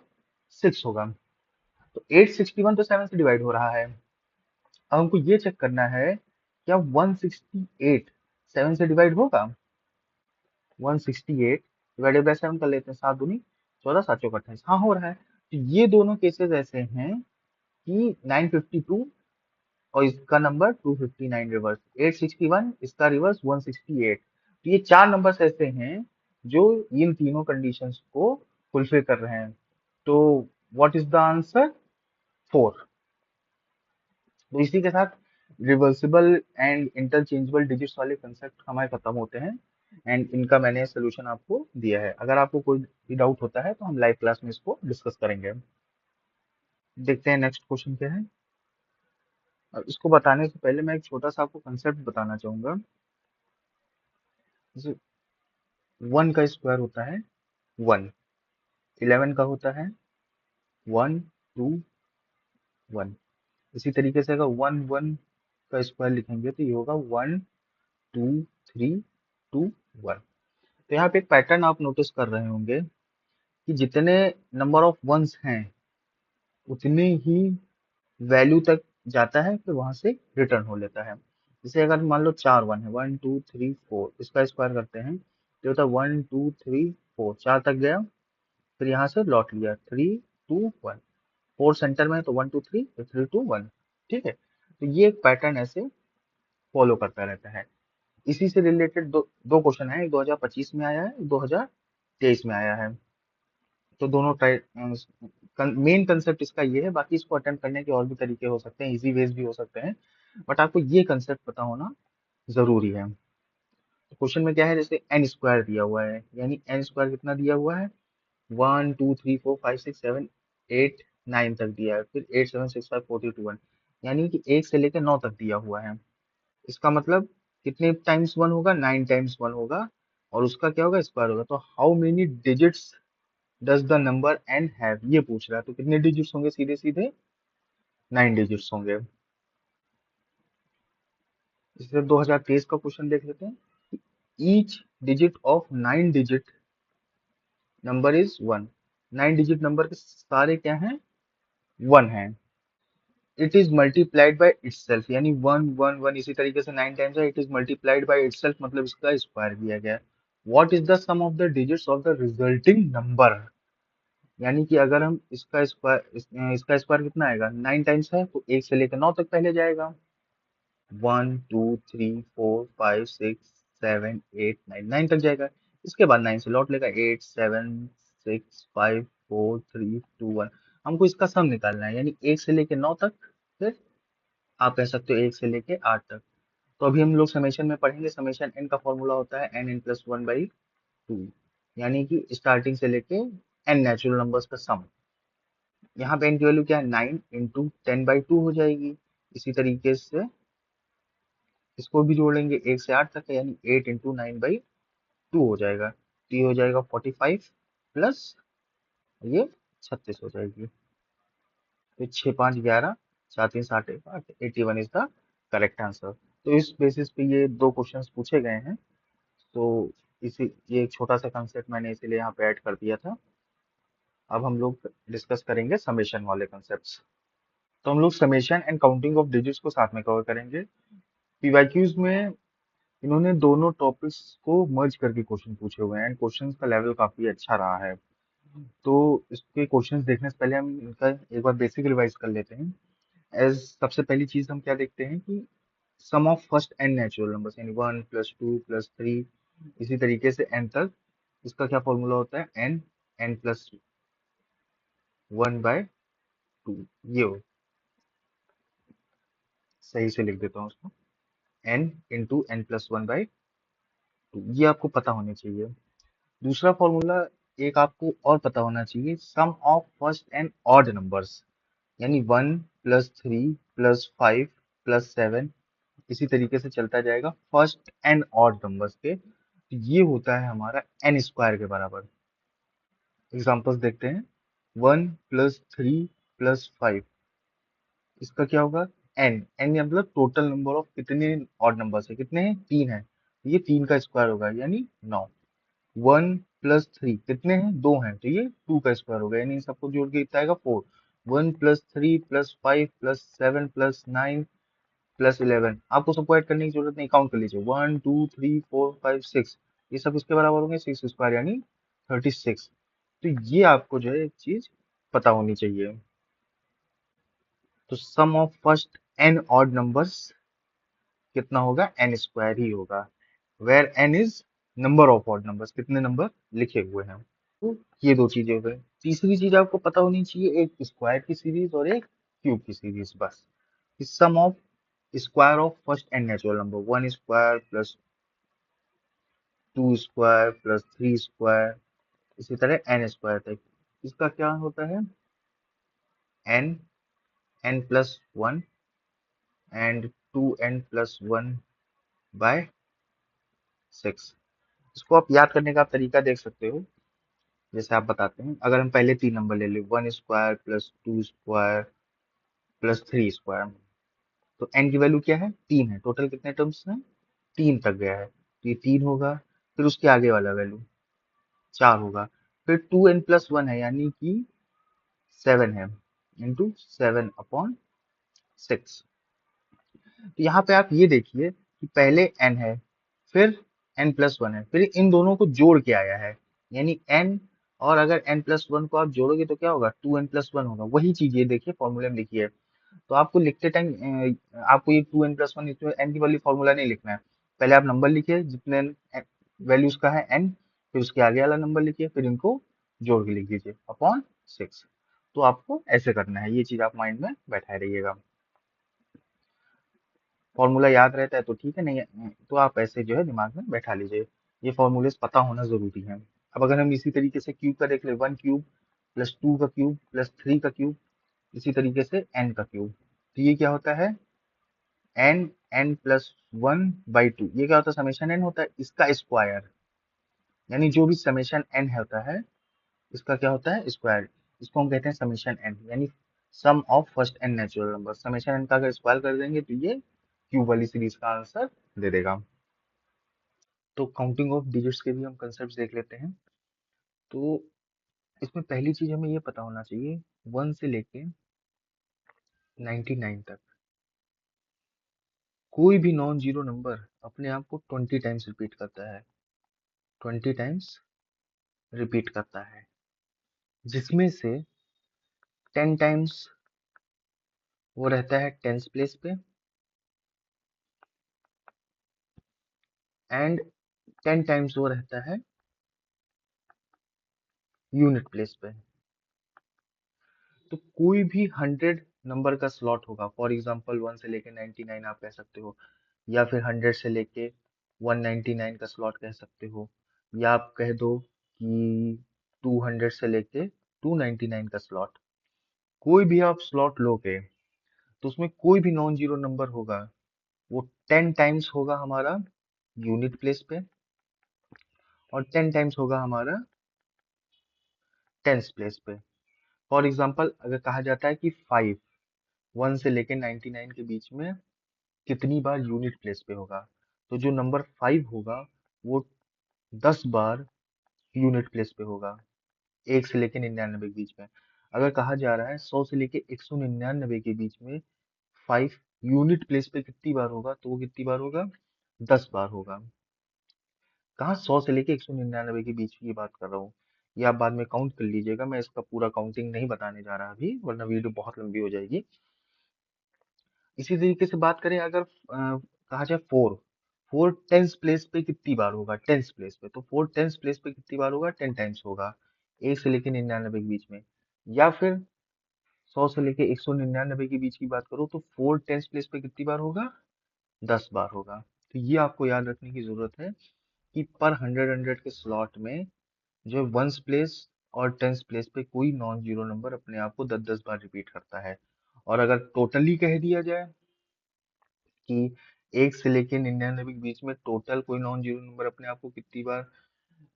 6 होगा। तो 861 तो 7 से डिवाइड हो रहा है। अब हमको ये चेक करना है, क्या 168 7 से डिवाइड होगा। 168 डिवाइडेड बाय 7 कर लेते हैं, 7 दूनी 14, 7 चौक 28, हाँ हो रहा है। तो ये दोनों केसेस ऐसे हैं कि 952 और इसका नंबर 259 रिवर्स, 861 इसका रिवर्स 168। तो ये 4 नंबर्स ऐसे हैं जो इन तीनों कंडीशंस को फुलफिल कर रहे हैं। तो व्हाट इज द आंसर, 4। तो इसी के साथ रिवर्सिबल एंड इंटरचेंजेबल डिजिट्स वाले कंसेप्ट हमारे खत्म होते हैं। एंड इनका मैंने सोल्यूशन आपको दिया है। अगर आपको कोई भी डाउट होता है तो हम लाइव क्लास में इसको डिस्कस करेंगे। देखते हैं नेक्स्ट क्वेश्चन क्या है। और इसको बताने से पहले मैं एक छोटा सा आपको कंसेप्ट बताना चाहूंगा। जैसे 1 का स्क्वायर होता है 1, 11 का होता है 1 2 1। इसी तरीके से अगर 1 1 का स्क्वायर लिखेंगे तो ये होगा 1 2 3 2 1। तो यहाँ पे एक पैटर्न आप नोटिस कर रहे होंगे कि जितने नंबर ऑफ वंस हैं उतने ही वैल्यू तक जाता है, फिर वहां से रिटर्न हो लेता है। जैसे अगर मान लो 4 1 है, 1 2 3 4, इसका स्क्वायर करते हैं तो होता है 1 2 3 4, 4 तक गया, फिर यहाँ से लौट लिया 3 2 1। 4 सेंटर में है तो 1 2 3, फिर 3 2 1। ठीक है, तो ये एक पैटर्न ऐसे फॉलो करता रहता है। इसी से रिलेटेड दो दो क्वेश्चन है, एक 2025 में आया है, एक 2023 में आया है। तो दोनों मेन कंसेप्ट इसका ये है। बाकी इसको अटेम्प्ट करने के और भी तरीके हो सकते हैं, इजी वेज भी हो सकते हैं, बट आपको ये कंसेप्ट पता होना जरूरी है। क्वेश्चन में क्या है, जैसे एन स्क्वायर दिया हुआ है, यानी एन स्क्वायर कितना दिया हुआ है, 1 2 3 4 5 6 7 8 9 तक दिया है, फिर 8 7 6 5 4 3 2 1, यानी कि 1 से लेकर 9 तक दिया हुआ है। इसका मतलब कितने टाइम्स 1 होगा, 9 टाइम्स 1 होगा, और उसका क्या होगा, स्क्वायर होगा। तो how many digits does the number n have, ये पूछ रहा है, तो कितने डिजिट्स होंगे, सीधे सीधे 9 डिजिट्स होंगे। इसलिए 2023 का क्वेश्चन देख लेते हैं। Each digit of 9 digit number is 1। 9 digit number के सारे क्या हैं, 1 हैं। It is multiplied by itself, यानी 1 1 1 इसी तरीके से 9 टाइम्स है। It is multiplied by itself, मतलब इसका स्क्वायर किया गया है। What is the sum of the digits of the resulting number, यानी कि अगर हम इसका स्क्वायर कितना आएगा, 9 टाइम्स है तो 1 से लेकर 9 तक पहले जाएगा। 1 2 3 4 5 6 7 8 9, 9 तक जाएगा। इसके बाद 9 से लौट लेगा, 8 7 6 5 4 3 2 1। हमको इसका सम निकालना है, यानी 1 से लेके 9 तक, फिर आप कह सकते हो 1 से लेके 8 तक। तो अभी हम लोग समेशन में पढ़ेंगे। समेशन एन का फॉर्मूला होता है एन एन प्लस 1/2, यानी कि स्टार्टिंग से लेके एन नेचुरल नंबर्स का सम। यहाँ पे एन की वैल्यू क्या है, 9 इंटू 10/2 हो जाएगी। इसी तरीके से इसको भी जोड़ लेंगे, 1 से 8 तक है, यानी 8 इंटू 9/2 हो जाएगा। तो ये हो जाएगा 45 प्लस ये 36 हो जाएगी। तो 6 5 11, 4 3 7 1 8, 81 इज द करेक्ट आंसर। तो इस बेसिस पे ये दो क्वेश्चंस पूछे गए हैं। तो इसी ये एक छोटा सा कंसेप्ट मैंने इसीलिए यहाँ पे ऐड कर दिया था। अब हम लोग डिस्कस करेंगे समेशन वाले कंसेप्ट्स। तो हम लोग summation and counting of digits को साथ में कवर करेंगे। पीवाईक्यूज में इन्होंने दोनों टॉपिक्स को मर्ज करके क्वेश्चन पूछे हुए हैं, एंड क्वेश्चंस का लेवल काफी अच्छा रहा है। तो इसके क्वेश्चंस देखने से पहले हम इनका एक बार बेसिक रिवाइज कर लेते हैं। एज सबसे पहली चीज हम क्या देखते हैं कि sum of first n natural numbers, यानी 1 + 2 + 3, इसी तरीके से एन तक। इसका क्या फॉर्मूला होता है, एन n+1/2। ये हो, सही से लिख देता हूँ उसको, n इंटू n+1/2, ये आपको पता होनी चाहिए। दूसरा फॉर्मूला एक आपको और पता होना चाहिए, sum of first n odd numbers, यानी 1 + 3 + 5 + 7, इसी तरीके से चलता जाएगा फर्स्ट एंड ऑड नंबर्स के। तो ये होता है हमारा एन स्क्वायर के बराबर। एग्जांपल्स देखते हैं। 1 + 3 + 5, इसका क्या होगा, एन एन मतलब टोटल नंबर ऑफ कितने ऑड नंबर्स है, कितने हैं, 3 है, तो ये 3 का स्क्वायर होगा, यानी 9। 1 + 3 कितने हैं, 2 हैं, तो ये 2 का स्क्वायर होगा, यानी इन सबको जोड़ के कितना आएगा, 4। 1 + 3 + 5 + 7 + 9 + 11, आपको सबको ऐड करने की जरूरत नहीं, काउंट कर लीजिए, 1 2 3 4 5 6, ये सब इसके बराबर होंगे, 6 स्क्वायर यानी 36। तो ये आपको जो है एक चीज पता होनी चाहिए। तो sum of first n odd numbers कितना होगा, एन स्क्वायर ही होगा, where n is number of odd numbers, कितने नंबर लिखे हुए हैं। तो ये दो चीजें हो गई। तीसरी चीज आपको पता होनी चाहिए, एक स्क्वायर की सीरीज और एक क्यूब की सीरीज, बस। Sum of square of first n natural number, 1 square + 2 square + 3 square, इसी तरह एन स्क्वायर तक। इसका क्या होता है, एन n+1 एंड 2n+1/6। इसको आप याद करने का आप तरीका देख सकते हो। जैसे आप बताते हैं, अगर हम पहले 3 नंबर ले लें, 1 स्क्वायर + 2 स्क्वायर + 3 स्क्वायर, तो n की वैल्यू क्या है, 3 है, टोटल कितने टर्म्स हैं, 3 तक गया है, तो ये 3 होगा। फिर उसके आगे वाला वैल्यू 4 होगा। फिर 2n+1 है, यानी कि 7 है, इंटू 7/6। तो यहाँ पे आप ये देखिए कि पहले n है, फिर n+1 है, फिर इन दोनों को जोड़ के आया है, यानी n, और अगर n+1 को आप जोड़ोगे तो क्या होगा, 2n+1 होगा। वही चीज ये देखिए फॉर्मूले में लिखी है। तो आपको लिखते टाइम आपको ये 2n+1, इसमें n की वैल्यू फॉर्मूला नहीं लिखना है। पहले आप नंबर लिखिए जितने वैल्यूज का है n, फिर उसके आगे वाला नंबर लिखिए, फिर इनको जोड़ के लिख दीजिए अपॉन 6। तो आपको ऐसे करना है, ये चीज आप माइंड में बैठाए रहिएगा। फॉर्मूला याद रहता है तो ठीक है, नहीं तो आप ऐसे जो है दिमाग में बैठा लीजिए। ये फॉर्मूले पता होना जरूरी है। अब अगर हम इसी तरीके से क्यूब का देख ले, 1 क्यूब प्लस 2 का क्यूब प्लस 3 का क्यूब, इसी तरीके से n का क्यूब, तो ये क्या होता है, n n+1/2। ये क्या होता है, समेशन n होता है, इसका स्क्वायर, यानी जो भी समेशन n होता है इसका क्या होता है, स्क्वायर। इसको हम कहते हैं समेशन n, यानी sum of first n natural number. Summation n का अगर स्क्वायर कर देंगे तो ये क्यूब वाली सीरीज का आंसर दे देगा। तो काउंटिंग ऑफ डिजिट्स के भी हम कंसेप्ट देख लेते हैं। तो इसमें पहली चीज हमें ये पता होना चाहिए, 1 से लेके 99 तक कोई भी नॉन जीरो नंबर अपने आप को 20 टाइम्स रिपीट करता है, 20 टाइम्स रिपीट करता है, जिसमें से 10 टाइम्स वो रहता है टेंस प्लेस पे, एंड 10 टाइम्स वो रहता है यूनिट प्लेस पे। तो कोई भी 100 नंबर का स्लॉट होगा, फॉर एग्जांपल 1 से लेके 99 आप कह सकते हो, या फिर 100 से लेके 199 का स्लॉट कह सकते हो, या आप कह दो कि 200 से लेके 299 का स्लॉट। कोई भी आप स्लॉट लोगे तो उसमें कोई भी नॉन जीरो नंबर होगा, वो 10 टाइम्स होगा हमारा यूनिट प्लेस पे, और 10 टाइम्स होगा हमारा टेंस प्लेस पे। फॉर एग्जांपल अगर कहा जाता है कि 5 1 से लेके 99 के बीच में कितनी बार यूनिट प्लेस पे होगा, तो जो नंबर 5 होगा वो 10 बार यूनिट प्लेस पे होगा, 1 से लेके 99 के बीच में। अगर कहा जा रहा है 100 से लेके 199 के बीच में 5 यूनिट प्लेस पे कितनी बार होगा, तो वो कितनी बार होगा, 10 बार होगा। कहाँ 100 से लेके 199 के बीच की बात कर रहा हूँ। ये आप बाद में काउंट कर लीजिएगा, मैं इसका पूरा काउंटिंग नहीं बताने जा रहा अभी, वरना वीडियो बहुत लंबी हो जाएगी। इसी तरीके से बात करें अगर कहा जाए 4, 4 टेंस प्लेस पे कितनी बार होगा, टेंस प्लेस पे, तो 4 टेंस प्लेस पे कितनी बार होगा, 10 टाइम्स होगा, 1 से लेके 99 के बीच में। या फिर 100 से लेके 199 के बीच की बात करो तो 4 टेंस प्लेस पे कितनी बार होगा, 10 बार होगा। तो ये आपको याद रखने की जरूरत है कि पर 100 के स्लॉट में जो वंस प्लेस और टेंस प्लेस पे कोई नॉन जीरो नंबर अपने आप को 10-10 बार रिपीट करता है। और अगर टोटली कह दिया जाए कि 1 से लेके 99 के बीच में टोटल कोई नॉन जीरो नंबर अपने आप को कितनी बार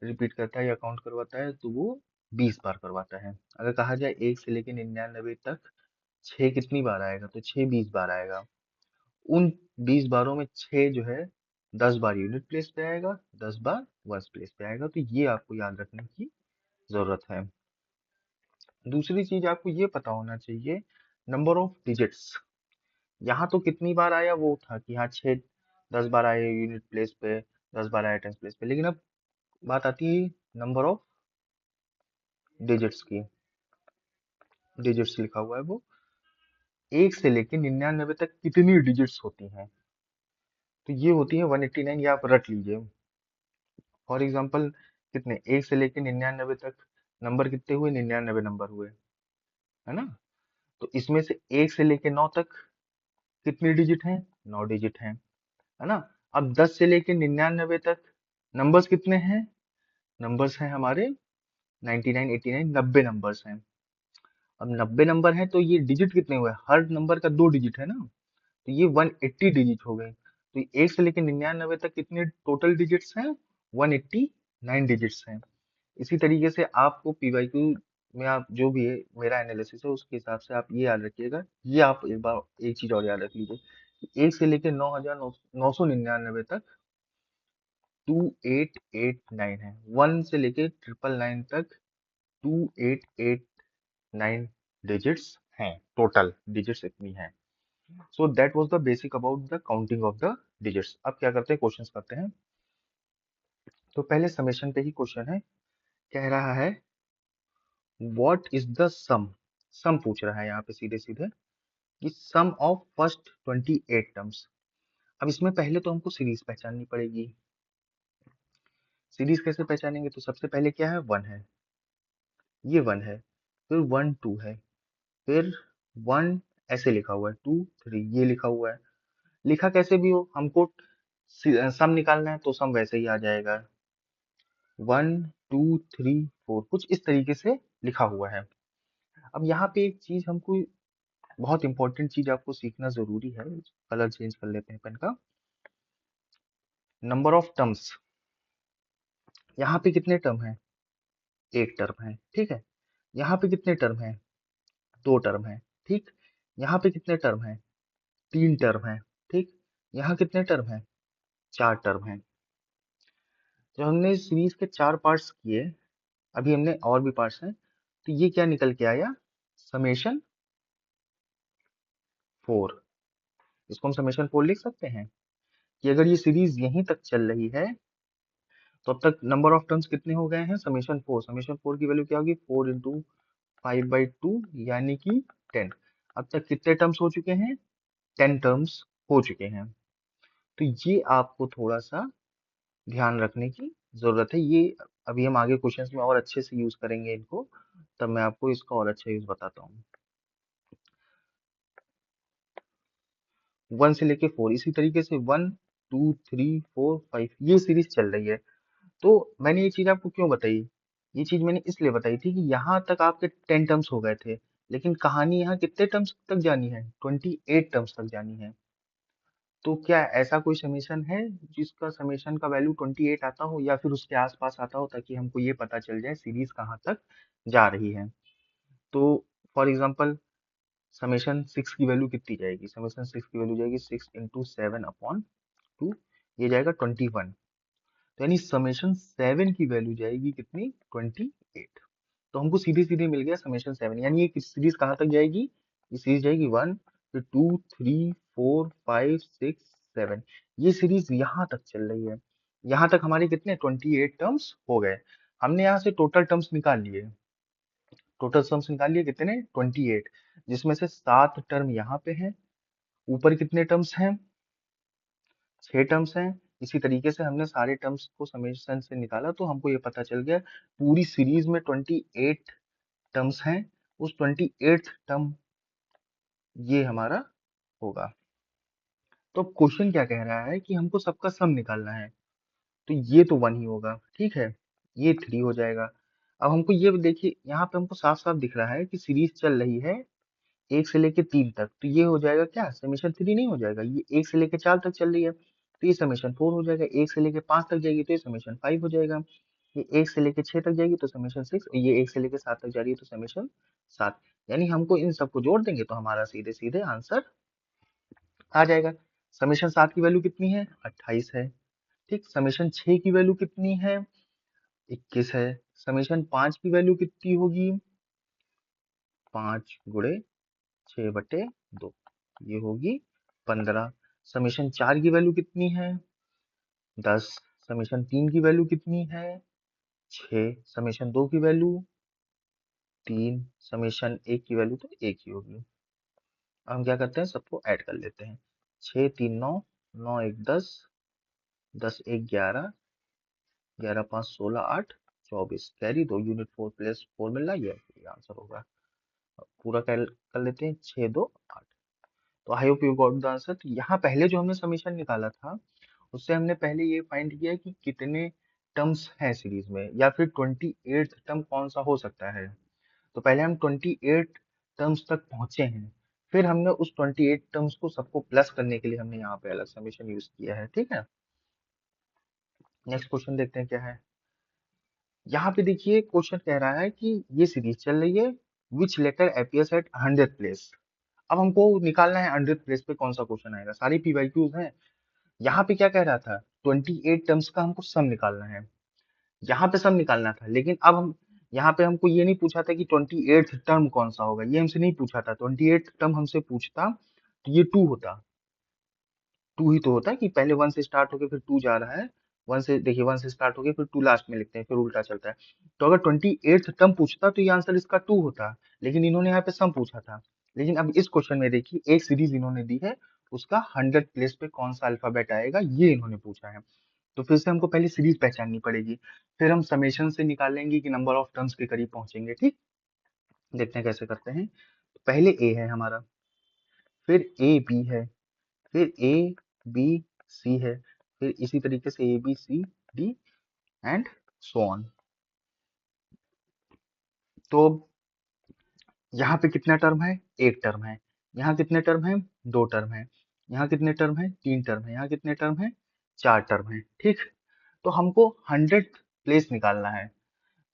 रिपीट करता है या काउंट करवाता है, तो वो 20 बार करवाता है। अगर कहा जाए 1 से लेके 99 तक 6 कितनी बार आएगा, तो 6 20 बार आएगा। उन 20 बारों में 6 जो है 10 बार यूनिट प्लेस पे आएगा, 10 बार वर्स प्लेस पे आएगा। तो ये आपको याद रखने की जरूरत है। दूसरी चीज आपको ये पता होना चाहिए, नंबर ऑफ डिजिट्स। यहाँ तो कितनी बार आया वो था कि हाँ 6 10 बार आए यूनिट प्लेस पे, 10 बार आए टेंस प्लेस पे, लेकिन अब बात आती है नंबर ऑफ डिजिट्स की। डिजिट्स लिखा हुआ है वो, 1 से लेके 99 तक कितनी डिजिट्स होती हैं, तो ये होती है 189, ये आप रट लीजिए। फॉर एग्जाम्पल कितने, 1 से लेके 99 तक नंबर कितने हुए, 99 नंबर हुए, है ना। तो इसमें से 1 से लेके 9 तक कितनी डिजिट हैं, 9 डिजिट हैं, है ना। अब 10 से लेके 99 तक नंबर्स कितने हैं, नंबर्स हैं हमारे 99 89 90 नंबर्स हैं। अब 90 नंबर हैं तो ये डिजिट कितने हुए, हर नंबर का 2 डिजिट है ना, तो ये 180 डिजिट हो गए। तो 1 से लेके 99 तक कितने टोटल डिजिट्स हैं, 189 डिजिट्स हैं। इसी तरीके से आपको पीवाईक्यू में आप जो भी है मेरा एनालिसिस है उसके हिसाब से आप ये याद रखिएगा। ये आप एक बार एक चीज और याद रख लीजिए कि 1 से लेके 9,999 तक 2889 है, 1 से लेके 999 तक 2889 डिजिट्स हैं, टोटल डिजिट्स इतनी हैं। So that was the basic about the counting of the digits. अब क्या करते हैं, क्वेश्चंस करते हैं। तो पहले समेशन पे ही क्वेश्चन है, कह रहा है व्हाट इज द सम, सम पूछ रहा है यहाँ पे सीधे सीधे कि सम ऑफ फर्स्ट 28 टर्म्स। अब इसमें पहले तो हमको सीरीज पहचाननी पड़ेगी। सीरीज कैसे पहचानेंगे, तो सबसे पहले क्या है, 1 है, ये 1 है, फिर 1 2 है, फिर 1 ऐसे लिखा हुआ है, 2 3 ये लिखा हुआ है, लिखा कैसे भी हो, हमको सम निकालना है तो सम वैसे ही आ जाएगा, 1 2 3 4, कुछ इस तरीके से लिखा हुआ है। अब यहाँ पे एक चीज हमको, बहुत इंपॉर्टेंट चीज आपको सीखना जरूरी है। कलर चेंज कर लेते हैं पेन का। नंबर ऑफ टर्म्स, यहाँ पे कितने टर्म है? एक टर्म है, ठीक है। यहाँ पे कितने टर्म है? दो टर्म है, ठीक। यहाँ पे कितने टर्म है? तीन टर्म है, ठीक। यहाँ कितने टर्म है? चार टर्म है। जब हमने इस सीरीज के चार पार्ट्स किए, अभी हमने और भी पार्ट्स हैं, तो ये क्या निकल के आया? समेशन 4। इसको हम समेशन 4 लिख सकते हैं कि अगर ये सीरीज यहीं तक चल रही है तो अब तक नंबर ऑफ टर्म्स कितने हो गए हैं? समेशन 4। समेशन 4 की वैल्यू क्या होगी? 4 × 5/2 यानी कि 10। अब तक कितने टर्म्स हो चुके हैं? 10 टर्म्स हो चुके हैं। तो ये आपको थोड़ा सा ध्यान रखने की जरूरत है। ये अभी हम आगे क्वेश्चंस में और अच्छे से यूज करेंगे इनको, तब मैं आपको इसका और अच्छा यूज बताता हूँ। 1 से लेके 4, इसी तरीके से 1 2 3 4 5 ये सीरीज चल रही है। तो मैंने ये चीज आपको क्यों बताई? ये चीज मैंने इसलिए बताई थी कि यहाँ तक आपके 10 टर्म्स हो गए थे, लेकिन कहानी यहाँ कितने टर्म्स तक जानी है? 28 टर्म्स तक जानी है। तो क्या ऐसा कोई समेशन है जिसका समेशन का वैल्यू 28 आता हो या फिर उसके आसपास आता हो, ताकि हमको ये पता चल जाए सीरीज कहाँ तक जा रही है? तो फॉर एग्जाम्पल, समेशन 6 की वैल्यू कितनी जाएगी? समेशन 6 की वैल्यू जाएगी 6 × 7/2, ये जाएगा 21। तो यानी समेशन 7 की वैल्यू जाएगी कितनी? 28। तो हमको सीधे सीधे मिल गया समेशन 7। यानी ये सीरीज कहाँ तक जाएगी? ये सीरीज जाएगी 1 फिर 2 3 4 5 6 7। ये सीरीज यहाँ तक चल रही है। यहाँ तक हमारे कितने? 28 टर्म्स हो गए। हमने यहाँ से टोटल टर्म्स निकाल लिए। टोटल टर्म्स निकाल लिए कितने? 28, जिसमें से 7 टर्म यहाँ पे हैं। ऊपर कितने टर्म्स हैं? 6 टर्म्स हैं। इसी तरीके से हमने सारे टर्म्स को समेशन से निकाला तो हमको ये पता चल गया पूरी सीरीज में 28 टर्म्स हैं। उस 28th टर्म ये हमारा होगा। तो अब क्वेश्चन क्या कह रहा है कि हमको सबका सम निकालना है। तो ये तो 1 ही होगा, ठीक है। ये 3 हो जाएगा। अब हमको ये देखिए, यहाँ पे हमको साफ साफ दिख रहा है कि सीरीज चल रही है 1 से लेके 3 तक। तो ये हो जाएगा क्या? समेशन 3 नहीं हो जाएगा? ये 1 से लेके 4 तक चल रही है तो ये समेशन 4 हो जाएगा। 1 से लेके 5 तक जाएगी तो ये समेशन 5 हो जाएगा। ये 1 से लेके 6 तक जाएगी तो समेशन 6। ये 1 से लेके 7 तक जा रही है तो समेशन 7। यानी हमको इन सबको जोड़ देंगे तो हमारा सीधे सीधे आंसर आ जाएगा। समेशन 7 की वैल्यू कितनी है? 28 है, ठीक। समेशन 6 की वैल्यू कितनी है? 21 है। समेशन 5 की वैल्यू कितनी होगी? 5 × 6/2, ये होगी 15। समेशन 4 की वैल्यू कितनी है? 10। समेशन 3 की वैल्यू कितनी है? 6। समेशन 2 की वैल्यू 3। समेशन 1 की वैल्यू तो 1 ही होगी। अब हम क्या करते हैं, सबको ऐड कर लेते हैं। 6 3 9, 9 1 10, 10 1 11, 11 5 16 8 24। कैरी 2 यूनिट 4 प्लस 4 मिल रहा है, ये आंसर होगा। पूरा कैल कर लेते हैं, 6 2 8। तो आई hope you got the answer. तो यहाँ पहले जो हमने समीशन निकाला था उससे हमने पहले ये फाइंड किया कि कितने टर्म्स हैं सीरीज में, या फिर 28th टर्म कौन सा हो सकता है। तो पहले हम 28 टर्म्स तक पहुंचे हैं, फिर हमने उस 28 टर्म्स को सबको प्लस करने के लिए हमने यहाँ पे अलग समीशन यूज किया है, ठीक है। नेक्स्ट क्वेश्चन देखते हैं क्या है। यहाँ पे देखिए क्वेश्चन कह रहा है कि ये सीरीज चल रही है, which letter appears at 100th place. अब हमको निकालना है 100th प्लेस पे कौन सा क्वेश्चन आएगा। सारी पीवाईक्यूज हैं। यहाँ पे क्या कह रहा था? 28 टर्म्स का हमको सम निकालना है। यहाँ पे सम निकालना था, लेकिन अब हम यहाँ पे हमको ये नहीं पूछा था कि 28th टर्म कौन सा होगा, ये हमसे नहीं पूछा था। 28th टर्म हमसे पूछता तो ये 2 होता। 2 ही तो होता है कि पहले 1 से स्टार्ट होके फिर 2 जा रहा है। 1 से देखिए, 1 से स्टार्ट होके फिर 2 लास्ट में लिखते हैं, फिर उल्टा चलता है। तो अगर 28th टर्म पूछता तो ये आंसर इसका 2 होता, लेकिन इन्होंने यहाँ पे सम पूछा था। लेकिन अब इस क्वेश्चन में देखिए एक सीरीज इन्होंने दी है, उसका 100 प्लेस पे कौन सा अल्फाबेट आएगा ये इन्होंने पूछा है। तो फिर से हमको पहले सीरीज पहचाननी पड़ेगी, फिर हम समेशन से निकालेंगे कि नंबर ऑफ टर्म्स के करीब पहुंचेंगे, ठीक। देखते हैं कैसे करते हैं। पहले ए है हमारा, फिर ए बी है, फिर ए बी सी है, फिर इसी तरीके से A B C D and so on. तो यहाँ पे कितना टर्म है, एक टर्म है। यहाँ कितने टर्म है, दो टर्म है। यहाँ कितने टर्म है, तीन टर्म है। यहाँ कितने टर्म है, चार टर्म है। ठीक, तो हमको 100 प्लेस निकालना है।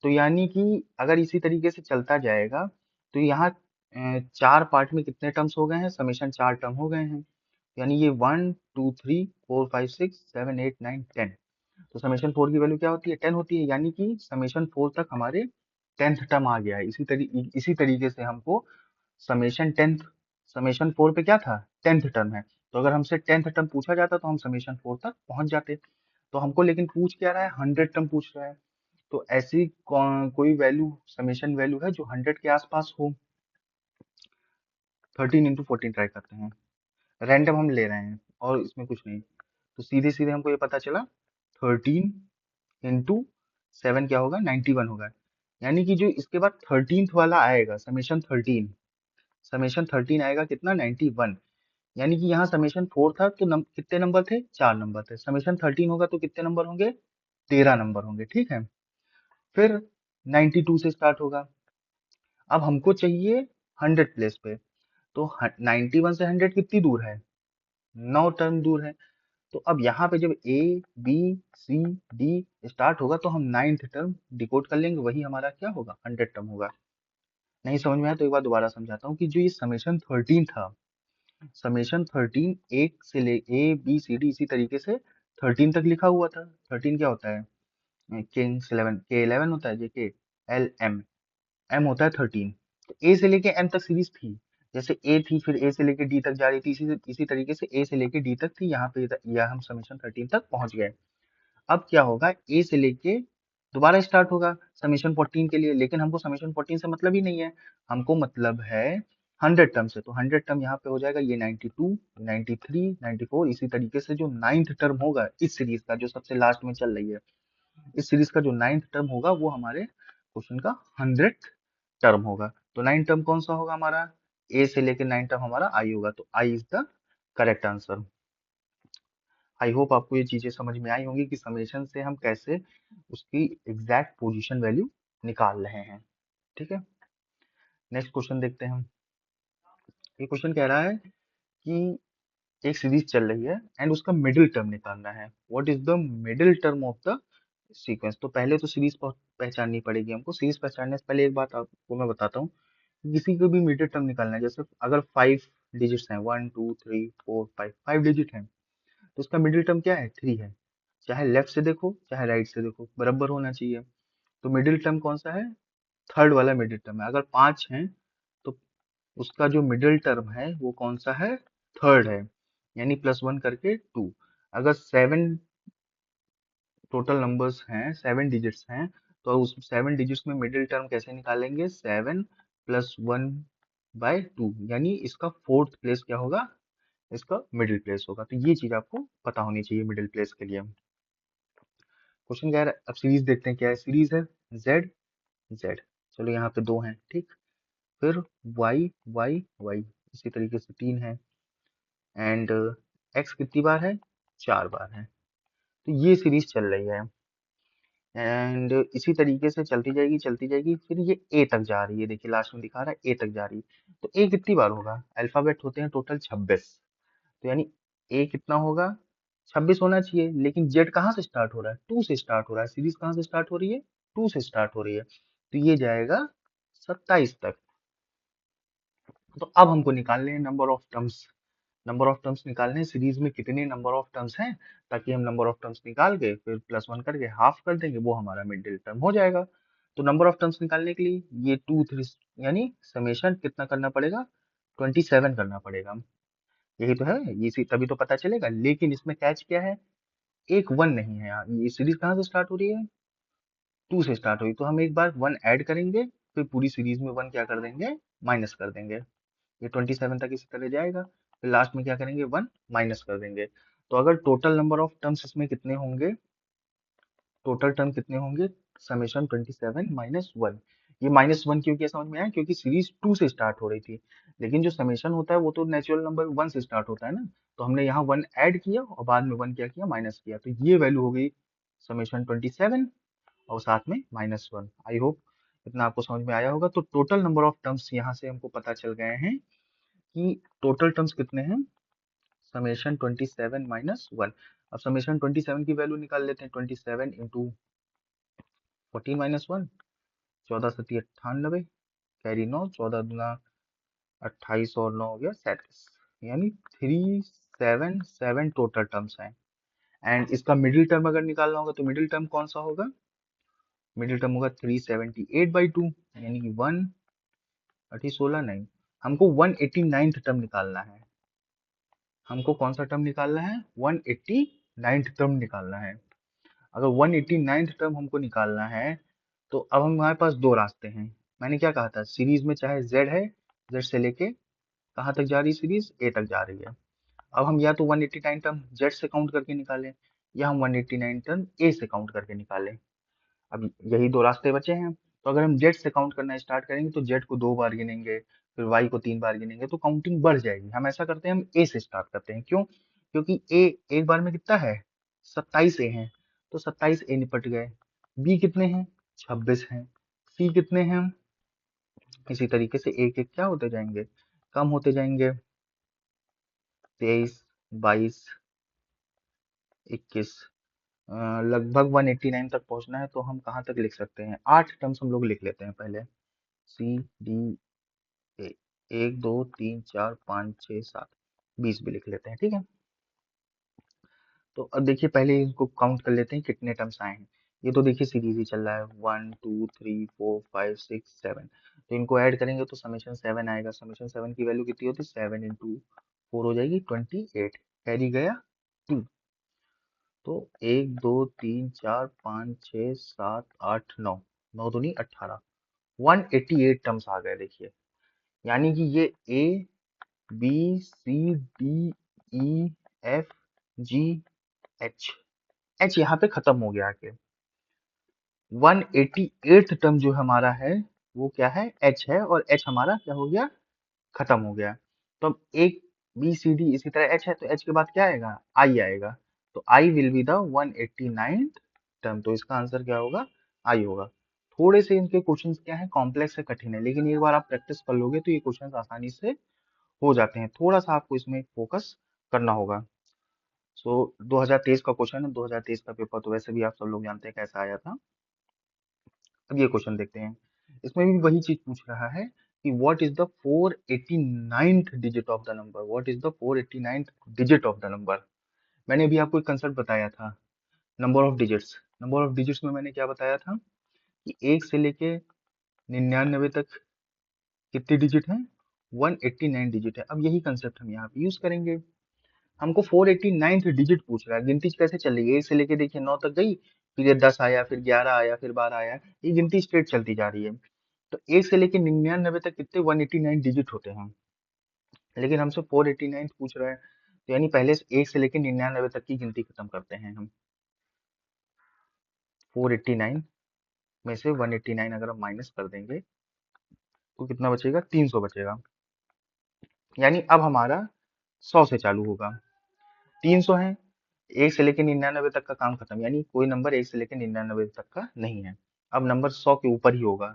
तो यानी कि अगर इसी तरीके से चलता जाएगा तो यहाँ चार पार्ट में कितने टर्म्स हो गए हैं, समेशन चार टर्म हो गए हैं। यानी ये 1 2 3 4 5 6 7 8 9 10। तो समेशन फोर की वैल्यू क्या होती है, 10 होती है। यानी कि समेशन फोर तक हमारे 10th टर्म आ गया है। इसी तरीके से हमको समेशन टेंथ, समेशन फोर पे क्या था, 10th टर्म है। तो अगर हमसे 10th टर्म पूछा जाता तो हम समेशन फोर तक पहुंच जाते। तो हमको लेकिन पूछ क्या रहा है, 100 टर्म पूछ रहा है। तो ऐसी कोई वैल्यू, समेशन वैल्यू है जो 100 के आसपास हो। 13 × 14 ट्राई करते हैं। रैंडम हम ले रहे हैं और इसमें कुछ नहीं। तो सीधे सीधे हमको ये पता चला 13 × 7 क्या होगा, 91 होगा। यानी कि जो इसके बाद 13th वाला आएगा, समेशन 13 आएगा कितना, 91। यानी कि यहाँ समेशन फोर था तो कितने नंबर थे, चार नंबर थे। समेशन 13 होगा तो कितने नंबर होंगे, 13 नंबर होंगे। ठीक है, फिर 92 से स्टार्ट होगा। अब हमको चाहिए 100 प्लेस पे। तो 91 से 100 कितनी दूर है, 9 टर्म दूर है। तो अब यहाँ पे जब A B C D start होगा तो हम 9th टर्म डिकोड कर लेंगे, वही हमारा क्या होगा, 100 टर्म होगा। नहीं समझ में आया तो एक बार दोबारा समझाता हूँ कि जो ये समेशन 13 था, समेशन 13 एक से ले ए बी सी डी इसी तरीके से 13 तक लिखा हुआ था। 13 क्या होता है, किंग्स 11, के 11 होता है, जे के एल एम, एम होता है 13। तो ए से लेके एम तक सीरीज थी। जैसे ए थी, फिर ए से लेके डी तक जा रही थी, इसी तरीके से ए से लेके डी तक थी। यहाँ पे यह हम समेशन 13 तक पहुंच गए। अब क्या होगा, ए से लेके दोबारा स्टार्ट होगा समेशन 14 के लिए, लेकिन हमको समेशन 14 से मतलब ही नहीं है। हमको मतलब है 100 टर्म से। तो 100 टर्म यहाँ पे हो जाएगा ये 92, 93, 94। इसी तरीके से जो 9th टर्म होगा इस सीरीज का, जो सबसे लास्ट में चल रही है, इस सीरीज का जो 9th टर्म होगा वो हमारे क्वेश्चन का 100th टर्म होगा। तो 9 टर्म कौन सा होगा हमारा, ए से लेके 9 टर्म हमारा आई होगा। तो I is the correct answer. I hope आपको ये चीजें समझ में आई होंगी कि समेशन से हम कैसे उसकी एग्जैक्ट पोजीशन वैल्यू निकाल रहे हैं। ठीक है, नेक्स्ट क्वेश्चन देखते हैं हम। ये क्वेश्चन कह रहा है कि एक सीरीज चल रही है एंड उसका मिडिल टर्म निकालना है। What is the middle term of the sequence. तो पहले तो सीरीज पहचाननी पड़ेगी हमको। सीरीज पहचानने से पहले एक बात आपको मैं बताता हूँ, किसी को भी मिडिल टर्म निकालना है, जैसे अगर 5 डिजिट्स हैं, 1 2 3 4 5, 5 डिजिट हैं, तो उसका मिडिल टर्म क्या है, 3 है। चाहे लेफ्ट से देखो चाहे राइट से देखो, बराबर होना चाहिए। तो मिडिल टर्म कौन सा है, थर्ड वाला मिडिल टर्म है। अगर 5 हैं तो उसका जो मिडिल टर्म है वो कौन सा है, थर्ड है। यानी +1 करके 2। अगर 7 टोटल नंबर्स हैं, 7 डिजिट्स हैं, तो उस 7 डिजिट्स में मिडिल टर्म कैसे निकालेंगे, 7 + 1/2। यानी इसका फोर्थ प्लेस क्या होगा, इसका मिडिल प्लेस होगा। तो ये चीज आपको पता होनी चाहिए मिडिल प्लेस के लिए। क्वेश्चन क्या है, अब सीरीज देखते हैं क्या है। सीरीज है जेड जेड, चलो यहाँ पे दो हैं, ठीक। फिर वाई वाई वाई, इसी तरीके से तीन है। एंड एक्स कितनी बार है, चार बार है। तो ये सीरीज चल रही है एंड इसी तरीके से चलती जाएगी, फिर ये ए तक जा रही है। देखिए लास्ट में दिखा रहा है ए तक जा रही है। तो ए कितनी बार होगा, अल्फाबेट होते हैं टोटल 26। तो यानी ए कितना होगा, 26 होना चाहिए। लेकिन जेड कहाँ से स्टार्ट हो रहा है, 2 से स्टार्ट हो रहा है। सीरीज कहाँ से स्टार्ट हो रही है, 2 से स्टार्ट हो रही है। तो ये जाएगा 27 तक। तो अब हमको निकालने हैं number of terms. Number of terms निकालने हैं, सीरीज में कितने नंबर ऑफ टर्म्स हैं, ताकि हम नंबर ऑफ टर्म्स निकाल के फिर +1 करके हाफ कर देंगे, वो हमारा मिडिल टर्म हो जाएगा। तो नंबर ऑफ टर्म्स निकालने के लिए ये 2 3 यानी समेशन कितना करना पड़ेगा, 27 करना पड़ेगा। यही तो है, इसी तभी तो पता चलेगा। लेकिन इसमें कैच क्या है, एक वन नहीं है यहाँ। ये सीरीज कहाँ से स्टार्ट हो रही है, 2 से स्टार्ट हुई। तो हम एक बार 1 ऐड करेंगे, फिर पूरी सीरीज में 1 क्या कर देंगे, माइनस कर देंगे। ये 27 तक इसी तरह जाएगा। फिर लास्ट में क्या करेंगे, 1 माइनस कर देंगे। तो अगर टोटल नंबर ऑफ टर्म्स इसमें कितने होंगे, टोटल टर्म कितने होंगे, समेशन 27 - 1। ये -1 क्यों किया समझ में आया, क्योंकि सीरीज 2 से स्टार्ट हो रही थी, लेकिन जो समेशन होता है वो तो नेचुरल नंबर 1 से स्टार्ट होता है ना। तो हमने यहाँ 1 ऐड किया और बाद में 1 क्या किया, माइनस किया, तो ये वैल्यू हो गई समेशन 27 और साथ में -1। आई होप इतना आपको समझ में आया होगा। तो टोटल नंबर ऑफ टर्म्स यहाँ से हमको पता चल गए हैं कि टोटल टर्म्स कितने हैं, समेशन 27 -1। अब समेशन 27 की वैल्यू निकाल लेते हैं, 27 इंटू 14 -1, 14 सती 98, कैरी 9, 14 दूना 28 और 9 हो गया 37, यानी 377 टोटल टर्म्स हैं। एंड इसका मिडिल टर्म अगर निकालना होगा तो मिडिल टर्म कौन सा होगा, मिडिल टर्म होगा 378/2, यानी कि 1 अठी 16 नहीं, हमको 189th टर्म निकालना है। हमको कौन सा टर्म निकालना है, 189th टर्म निकालना है। अगर 189th टर्म हमको निकालना है तो अब हमारे पास दो रास्ते हैं। मैंने क्या कहा था, सीरीज में चाहे z है, z से लेके कहाँ तक जा रही है सीरीज, a तक जा रही है। अब हम या तो 189 टर्म z से काउंट करके निकालें, या हम 189 टर्म a से काउंट करके निकालें। अब यही दो रास्ते बचे हैं। तो अगर हम जेड से काउंट करना स्टार्ट करेंगे तो जेड को 2 बार गिनेंगे, फिर वाई को 3 बार गिनेंगे, तो काउंटिंग बढ़ जाएगी। हम ऐसा करते हैं, हम ए से स्टार्ट करते हैं। क्यों, क्योंकि ए एक बार में कितना है, 27 ए हैं, तो 27 ए निपट गए। बी कितने हैं, 26 हैं। सी कितने हैं, इसी तरीके से एक एक क्या होते जाएंगे, कम होते जाएंगे। 23, 22, 21, लगभग 189 तक पहुंचना है, तो हम कहाँ तक लिख सकते हैं, 8 टर्म्स हम लोग लिख लेते हैं पहले। सी डी ए, 1 2 3 4 5 6 7, 20 भी लिख लेते हैं, ठीक है। तो अब देखिए पहले इनको काउंट कर लेते हैं कितने टर्म्स आए हैं। ये तो देखिए सीरीज ही चल रहा है, 1 2 3 4 5 6 7, तो इनको ऐड करेंगे तो समेशन 7 आएगा। समेशन 7 की वैल्यू कितनी होती है, 7 इंटू 4 हो जाएगी 28, कैरी गया 2। तो 1 2 3 4 5 6 7 8 9, 9 दूनी 18, 188 टर्म्स आ गए देखिए। यानी कि ये A B C D E F G H, H यहाँ पे खत्म हो गया आके। 188th टर्म जो हमारा है वो क्या है, एच है, और एच हमारा क्या हो गया, खत्म हो गया। तो अब एक बी सी डी इसी तरह एच है, तो एच के बाद क्या आएगा, आई आएगा। तो I will be the 189th term, तो इसका आंसर क्या होगा, आई होगा। थोड़े से इनके क्वेश्चंस क्या है, कॉम्प्लेक्स है, कठिन है, लेकिन एक बार आप प्रैक्टिस कर लोगे तो ये क्वेश्चंस आसानी से हो जाते हैं। थोड़ा सा आपको इसमें फोकस करना होगा। सो 2023 का क्वेश्चन है, 2023 का पेपर तो वैसे भी आप सब लोग जानते हैं कैसा आया था। अब ये क्वेश्चन देखते हैं, इसमें भी वही चीज पूछ रहा है कि what is the 489th digit of the number, what is the 489th digit of the number. मैंने अभी आपको एक कंसेप्ट बताया था, number of digits. Number of digits में मैंने क्या बताया था कि 1 से लेके 99 तक कितनी डिजिट है, 189 डिजिट है। अब यही कंसेप्ट हम यहाँ पे यूज करेंगे। हमको 489th डिजिट पूछ रहा है, गिनती कैसे चल रही है, 1 से लेके देखिए 9 तक गई, फिर ये 10 आया, फिर 11 आया, फिर 12 आया, ये गिनती स्ट्रेट चलती जा रही है। तो 1 से लेके 99 तक कितने 189 डिजिट होते हैं, लेकिन हमसे 489 पूछ रहा है, तो यानी पहले 1 से लेके 99 तक की गिनती खत्म करते हैं हम। 489 में से 189 अगर हम माइनस कर देंगे तो कितना बचेगा, 300 बचेगा। यानी अब हमारा 100 से चालू होगा, 300 है, 1 से लेके 99 तक का काम खत्म, यानी कोई नंबर 1 से लेके 99 तक का नहीं है। अब नंबर 100 के ऊपर ही होगा,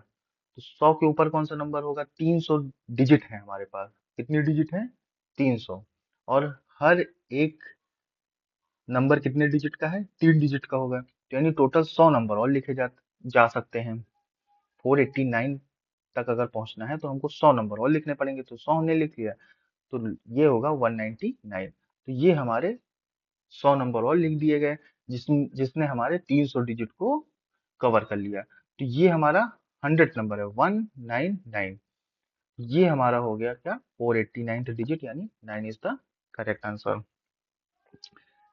तो 100 के ऊपर कौन सा नंबर होगा, 300 डिजिट है हमारे पास। कितनी डिजिट है, 300। और हर एक नंबर कितने डिजिट का है, 3 डिजिट का होगा, तो यानी टोटल 100 नंबर और लिखे जा सकते हैं। 489 तक अगर पहुंचना है तो हमको 100 नंबर और लिखने पड़ेंगे, तो 100 हमने लिख लिया, तो ये होगा 199। तो ये हमारे 100 नंबर और लिख दिए गए, जिसने हमारे 300 डिजिट को कवर कर लिया। तो ये हमारा 100 नंबर है, 199। ये हमारा हो गया क्या, 489th डिजिट, यानी 9 इज द करेक्ट आंसर।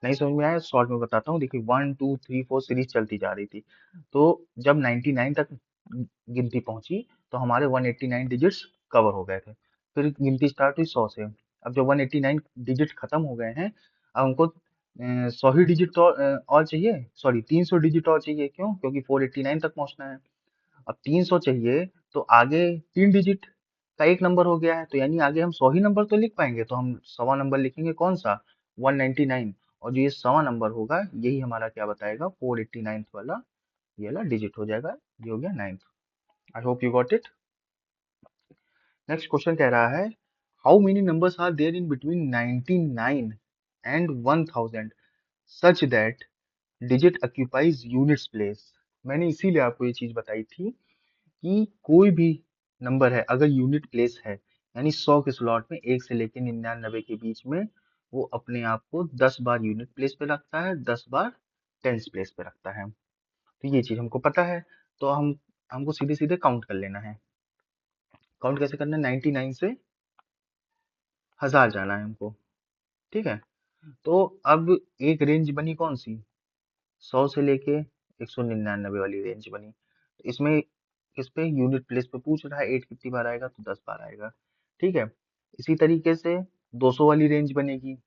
नहीं समझ में आया, शॉर्ट में बताता हूँ। देखिए 1 2 3 4 सीरीज चलती जा रही थी, तो जब 99 तक गिनती पहुंची तो हमारे 189 डिजिट्स कवर हो गए थे। फिर गिनती स्टार्ट हुई 100 से। अब जब 189 डिजिट खत्म हो गए हैं, अब हमको 100 ही डिजिट तो और चाहिए, सॉरी 300 डिजिट और चाहिए। क्यों, क्योंकि 489 तक पहुंचना है। अब 300 चाहिए, तो आगे 3 डिजिट का एक नंबर हो गया है, तो यानी आगे हम 100 ही नंबर तो लिख पाएंगे, तो हम 100वां नंबर लिखेंगे कौन सा, 199। और जो ये 100वां नंबर होगा यही हमारा क्या बताएगा, 489 वाला ये वाला डिजिट हो जाएगा, ये हो गया 9। I hope you got it. Next question कह रहा है, how many numbers are there in between 99 and 1000 such that digit occupies units place. मैंने इसीलिए आपको ये चीज बताई थी कि कोई भी नंबर है अगर यूनिट प्लेस है, यानी 100 के स्लॉट में 1 से लेकर 99 के बीच में, वो अपने आप को 10 बार यूनिट प्लेस पे रखता है, 10 बार टेंस प्लेस पे रखता है। तो ये चीज हमको पता है, तो हमको सीधे सीधे काउंट कर लेना है। काउंट कैसे करना है, 99 से 1000 जाना है हमको। ठीक है, तो अब एक रेंज बनी कौन सी, 100 से लेके 199 वाली रेंज बनी। तो इसमें किस पे, यूनिट प्लेस पे पूछ रहा है, 8 कितनी बार आएगा, तो 10 बार आएगा। ठीक है, इसी तरीके से 200 वाली रेंज बनेगी,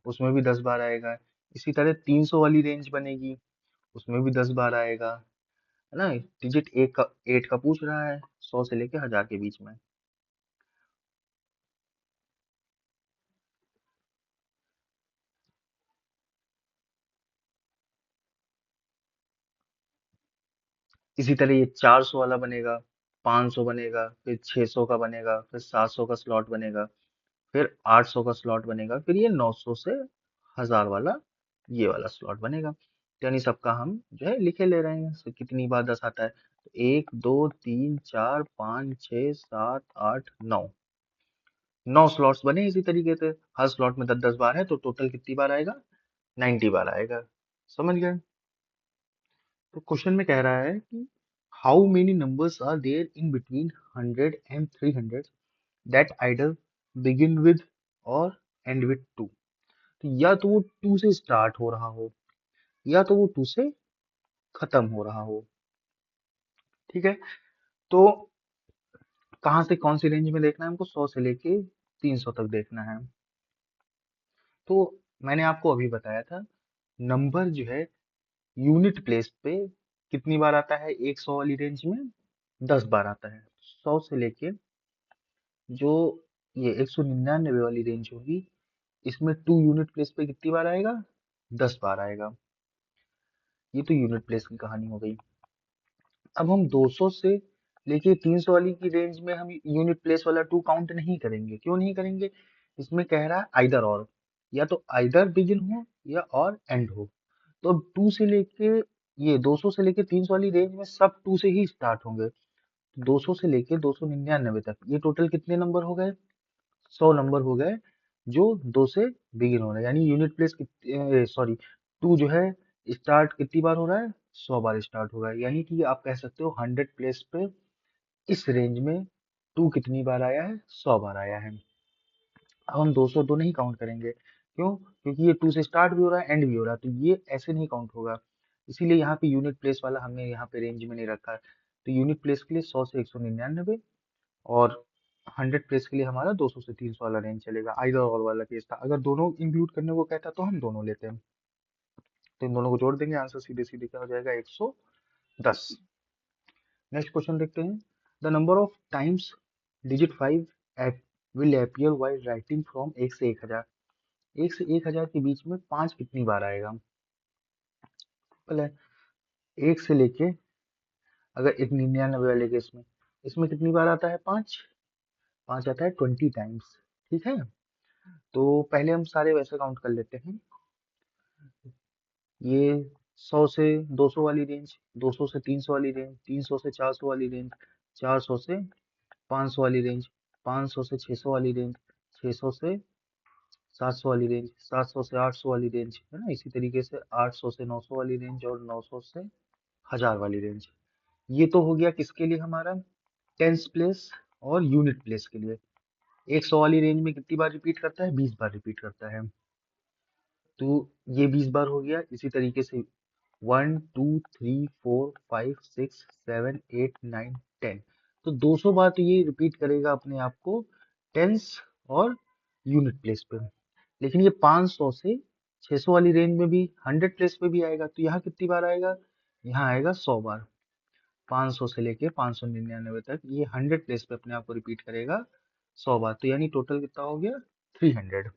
उसमें भी 10 बार आएगा। इसी तरह 300 वाली रेंज बनेगी, उसमें भी 10 बार आएगा, है ना। डिजिट एक का 8 का पूछ रहा है, 100 से लेके 1000 के बीच में। इसी तरह ये 400 वाला बनेगा, 500 बनेगा, फिर 600 का बनेगा, फिर 700 का स्लॉट बनेगा, फिर 800 का स्लॉट बनेगा, फिर ये 900 से 1000 वाला ये वाला स्लॉट बनेगा। तो यानी सबका हम जो है लिखे ले रहे हैं, तो कितनी बार 10 आता है, तो 1 2 3 4 5 6 7 8 9, 9 स्लॉट्स बने इसी तरीके से, हर स्लॉट में 10 10 बार है, तो टोटल कितनी बार आएगा, 90 बार आएगा। समझ गए। तो क्वेश्चन में कह रहा है कि how many numbers are there in between 100 and 300 that either begin with or end with 2। तो या तो वो 2 से स्टार्ट हो रहा हो, या तो वो 2 से खत्म हो रहा हो। ठीक है, तो कहाँ से कौन सी रेंज में देखना है हमको, 100 से लेके 300 तक देखना है। तो मैंने आपको अभी बताया था, नंबर जो है यूनिट प्लेस पे कितनी बार आता है, 100 वाली रेंज में 10 बार आता है। 100 से लेके जो ये 199 वाली रेंज होगी, इसमें 2 यूनिट प्लेस पे कितनी बार आएगा, 10 बार आएगा। ये तो यूनिट प्लेस की कहानी हो गई। अब हम 200 से लेके 300 वाली की रेंज में हम यूनिट प्लेस वाला 2 काउंट नहीं करेंगे। क्यों नहीं करेंगे, इसमें कह रहा है आइदर और, या तो आइदर बिगिन हो या और एंड हो। तो अब 2 से लेके ये 200 से लेके 300 वाली रेंज में सब 2 से ही स्टार्ट होंगे। 200 से लेके 299 तक ये टोटल कितने नंबर हो गए, 100 नंबर हो गए, जो 2 से बिगिन हो रहे हैं। यानी यूनिट प्लेस सॉरी, 2 जो है स्टार्ट कितनी बार हो रहा है, 100 बार स्टार्ट हो रहा है। यानी कि आप कह सकते हो 100 प्लेस पे इस रेंज में 2 कितनी बार आया है, 100 बार आया है। अब हम 200 तो नहीं काउंट करेंगे, क्यों, क्योंकि ये 2 से स्टार्ट भी हो रहा है एंड भी हो रहा है, तो ये ऐसे नहीं काउंट होगा। इसीलिए यहाँ पे यूनिट प्लेस वाला हमने यहाँ पे रेंज में नहीं रखा है। तो यूनिट प्लेस के लिए 100 से 199, और 100 प्लेस के लिए हमारा 200 से 300 वाला रेंज चलेगा। आइदर और वाला केस था, अगर दोनों इंक्लूड करने को कहता तो हम दोनों लेते हैं। तो इन दोनों को जोड़ देंगे, आंसर सीधे सीधे क्या हो जाएगा, 110। नेक्स्ट क्वेश्चन देखते हैं, the number of times digit 5 will appear while writing from 1 से 1000। 1 से 1000 के बीच में 5 कितनी बार आएगा, पहले 1 से लेके, अगर एक 99 वाले केस में, इसमें कितनी बार आता है, 5, 5 आता है 20 टाइम्स। ठीक है, तो पहले हम सारे वैसे काउंट कर लेते हैं। ये 100 से 200 वाली रेंज, 200 से 300 वाली रेंज, 300 से 400 वाली रेंज, 400 से 500 वाली रेंज, 500 से 600 वाली रेंज, 600 से 700 वाली रेंज, 700 से 800 वाली रेंज, है ना। इसी तरीके से 800 से 900 वाली रेंज, और 900 से 1000 वाली रेंज। ये तो हो गया किसके लिए हमारा, टेंस प्लेस और यूनिट प्लेस के लिए। 100 वाली रेंज में कितनी बार रिपीट करता है, 20 बार रिपीट करता है। तो ये 20 बार हो गया। इसी तरीके से 1 2 3 4 5 6 7 8 9 10, तो 200 बार तो ये रिपीट करेगा अपने आप को टेंस और यूनिट प्लेस पे। लेकिन ये 500 से 600 वाली रेंज में भी 100 प्लेस पे भी आएगा, तो यहाँ कितनी बार आएगा, यहाँ आएगा 100 बार। 500 से लेके 599 तक ये 100 प्लेस पे अपने आप को रिपीट करेगा 100 बार। तो यानी टोटल कितना हो गया 300।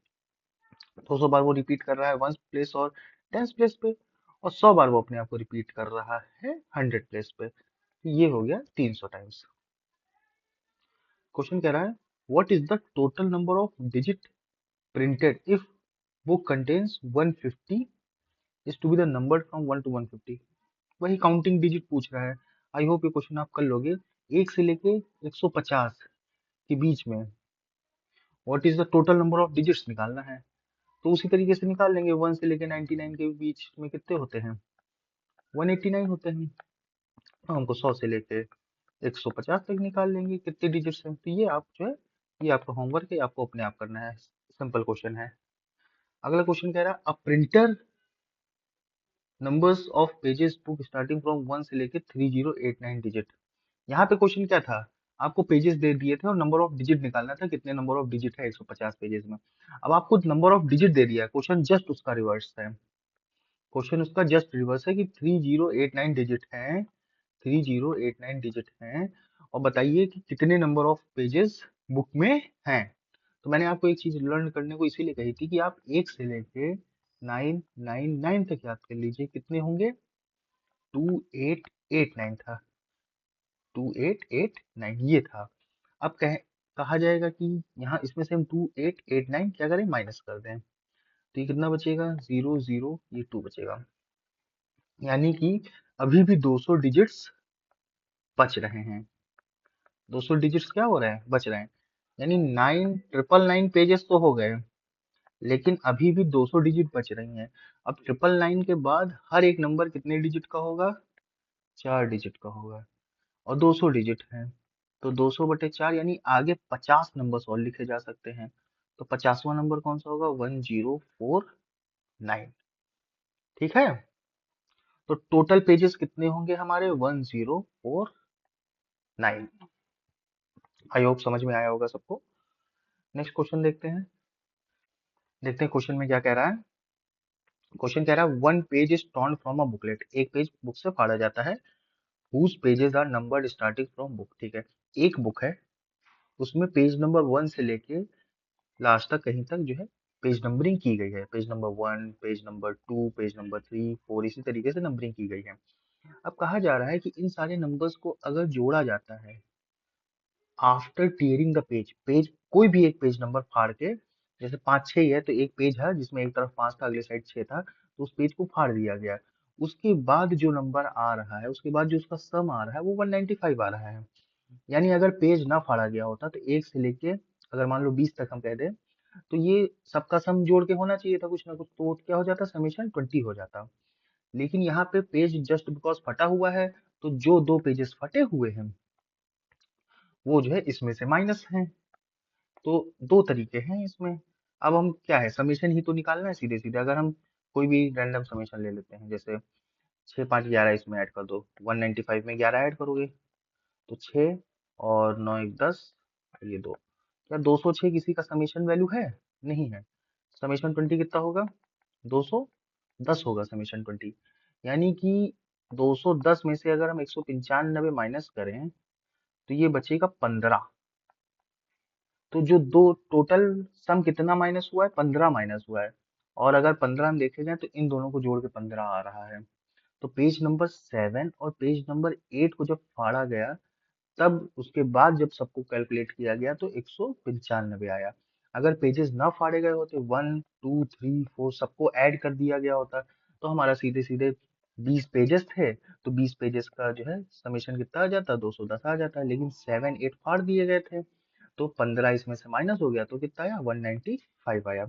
200 बार वो रिपीट कर रहा है 1 प्लेस और 10 प्लेस पे, और 100 बार वो अपने आप को रिपीट कर रहा है 100 प्लेस पे। ये हो गया 300 टाइम्स। क्वेश्चन कह रहा है what is the total number of digit printed if book contains 150 is to be the number from 1 to 150। वही काउंटिंग डिजिट पूछ रहा है। आई होप ये क्वेश्चन आप कर लोगे। 1 से लेके 150 के बीच में what is the total number of digits निकालना है। तो उसी तरीके से निकाल लेंगे। 1 से लेके 99 के बीच में कितने होते हैं 189 होते हैं। तो हमको 100 से लेके 150 तक निकाल लेंगे कितने डिजिट्स हैं। तो ये आप जो है ये आपका होमवर्क है, आपको अपने आप करना है। सिंपल क्वेश्चन है। अगला क्वेश्चन कह रहा है a printer numbers of pages book starting from 1 से लेके 3089 डिजिट। यहाँ पे क्वेश्चन क्या था, आपको पेजेस दे दिए थे और नंबर ऑफ डिजिट निकालना था कितने नंबर ऑफ डिजिट है 150 पेजेस में। अब आपको नंबर ऑफ डिजिट दे दिया है, क्वेश्चन जस्ट उसका रिवर्स है। क्वेश्चन उसका जस्ट रिवर्स है कि 3089 डिजिट है, 3089 डिजिट हैं, और बताइए कि कितने नंबर ऑफ पेजेस बुक में हैं। तो मैंने आपको एक चीज लर्न करने को इसीलिए कही थी कि आप 1 से लेके 999 तक याद कर लीजिए कितने होंगे 2889 था, 2889 ये था। अब कहा जाएगा कि यहाँ इसमें से हम 2889 क्या करें माइनस कर दें। तो ये कितना बचेगा 00, ये 2 बचेगा। यानी कि अभी भी 200 डिजिट्स बच रहे हैं। 200 डिजिट्स क्या हो रहे हैं बच रहे हैं। यानी 999 पेजेस तो हो गए, लेकिन अभी भी 200 डिजिट बच रही हैं। अब 999 के बाद हर एक नंबर कितने डिजिट का होगा 4 डिजिट का होगा, और 200 डिजिट हैं। तो 200 बटे 4 यानी आगे 50 नंबर्स और लिखे जा सकते हैं। तो 50वां नंबर कौन सा होगा 1049। ठीक है। तो टोटल पेजेस कितने होंगे हमारे 1049। आई होप समझ में आया होगा सबको। नेक्स्ट क्वेश्चन देखते हैं। देखते हैं क्वेश्चन में क्या कह रहा है। क्वेश्चन कह रहा है one page is torn from a booklet. एक पेज बुक से फाड़ा जाता है। Whose pages are numbered starting from book. ठीक है, एक बुक है, उसमें पेज नंबर 1 से लेके लास्ट तक कहीं तक जो है पेज नंबरिंग की गई है। Page number 1, page number 2, page number 3, 4, इसी तरीके से नंबरिंग की गई है। अब कहा जा रहा है कि इन सारे नंबर्स को अगर जोड़ा जाता है after tearing the page, page कोई भी एक पेज नंबर फाड़ के, जैसे 5-6 ही है तो एक पेज है जिसमें एक तरफ 5 था अगले साइड 6 था, तो उस पेज को फाड़ दिया गया। उसके बाद जो नंबर आ रहा है, उसके बाद जो उसका सम आ रहा है वो 195 आ रहा है। यानी अगर पेज ना फाड़ा गया होता तो 1 से लेके अगर मान लो 20 तक हम कह दें, तो ये सबका सम जोड़ के होना चाहिए था कुछ ना कुछ, तो क्या हो जाता समीशन 20 हो जाता। लेकिन यहाँ पे पेज जस्ट बिकॉज फटा हुआ है, तो जो दो पेजेस फटे हुए हैं वो जो है इसमें से माइनस हैं। तो दो तरीके हैं इसमें। अब हम क्या है समीशन ही तो निकालना है सीधे सीधे। अगर हम कोई भी रैंडम समीशन ले लेते हैं, जैसे 6 5 11 इसमें ऐड कर दो, 195 में 11 ऐड करोगे तो 6 और 9 1 10, ये 2। क्या 206 किसी का समीशन वैल्यू है? नहीं है। समीशन 20 कितना होगा 210 होगा समीशन 20। यानी कि 210 में से अगर हम 195 माइनस करें तो ये बचेगा 15। तो जो दो टोटल सम कितना माइनस हुआ है 15 माइनस हुआ है। और अगर 15 हम देखे जाए तो इन दोनों को जोड़ के 15 आ रहा है। तो पेज नंबर 7 और पेज नंबर 8 को जब फाड़ा गया, तब उसके बाद जब सबको कैलकुलेट किया गया तो 195 आया। अगर पेजेस ना फाड़े गए होते 1 2 3 4 सबको ऐड कर दिया गया होता, तो हमारा सीधे सीधे 20 पेजेस थे, तो 20 पेजेस का जो है समीशन कितना आ जाता 210 आ जाता है। लेकिन 7 8 फाड़ दिए गए थे, तो 15 इसमें से माइनस हो गया तो कितना आया 195 आया।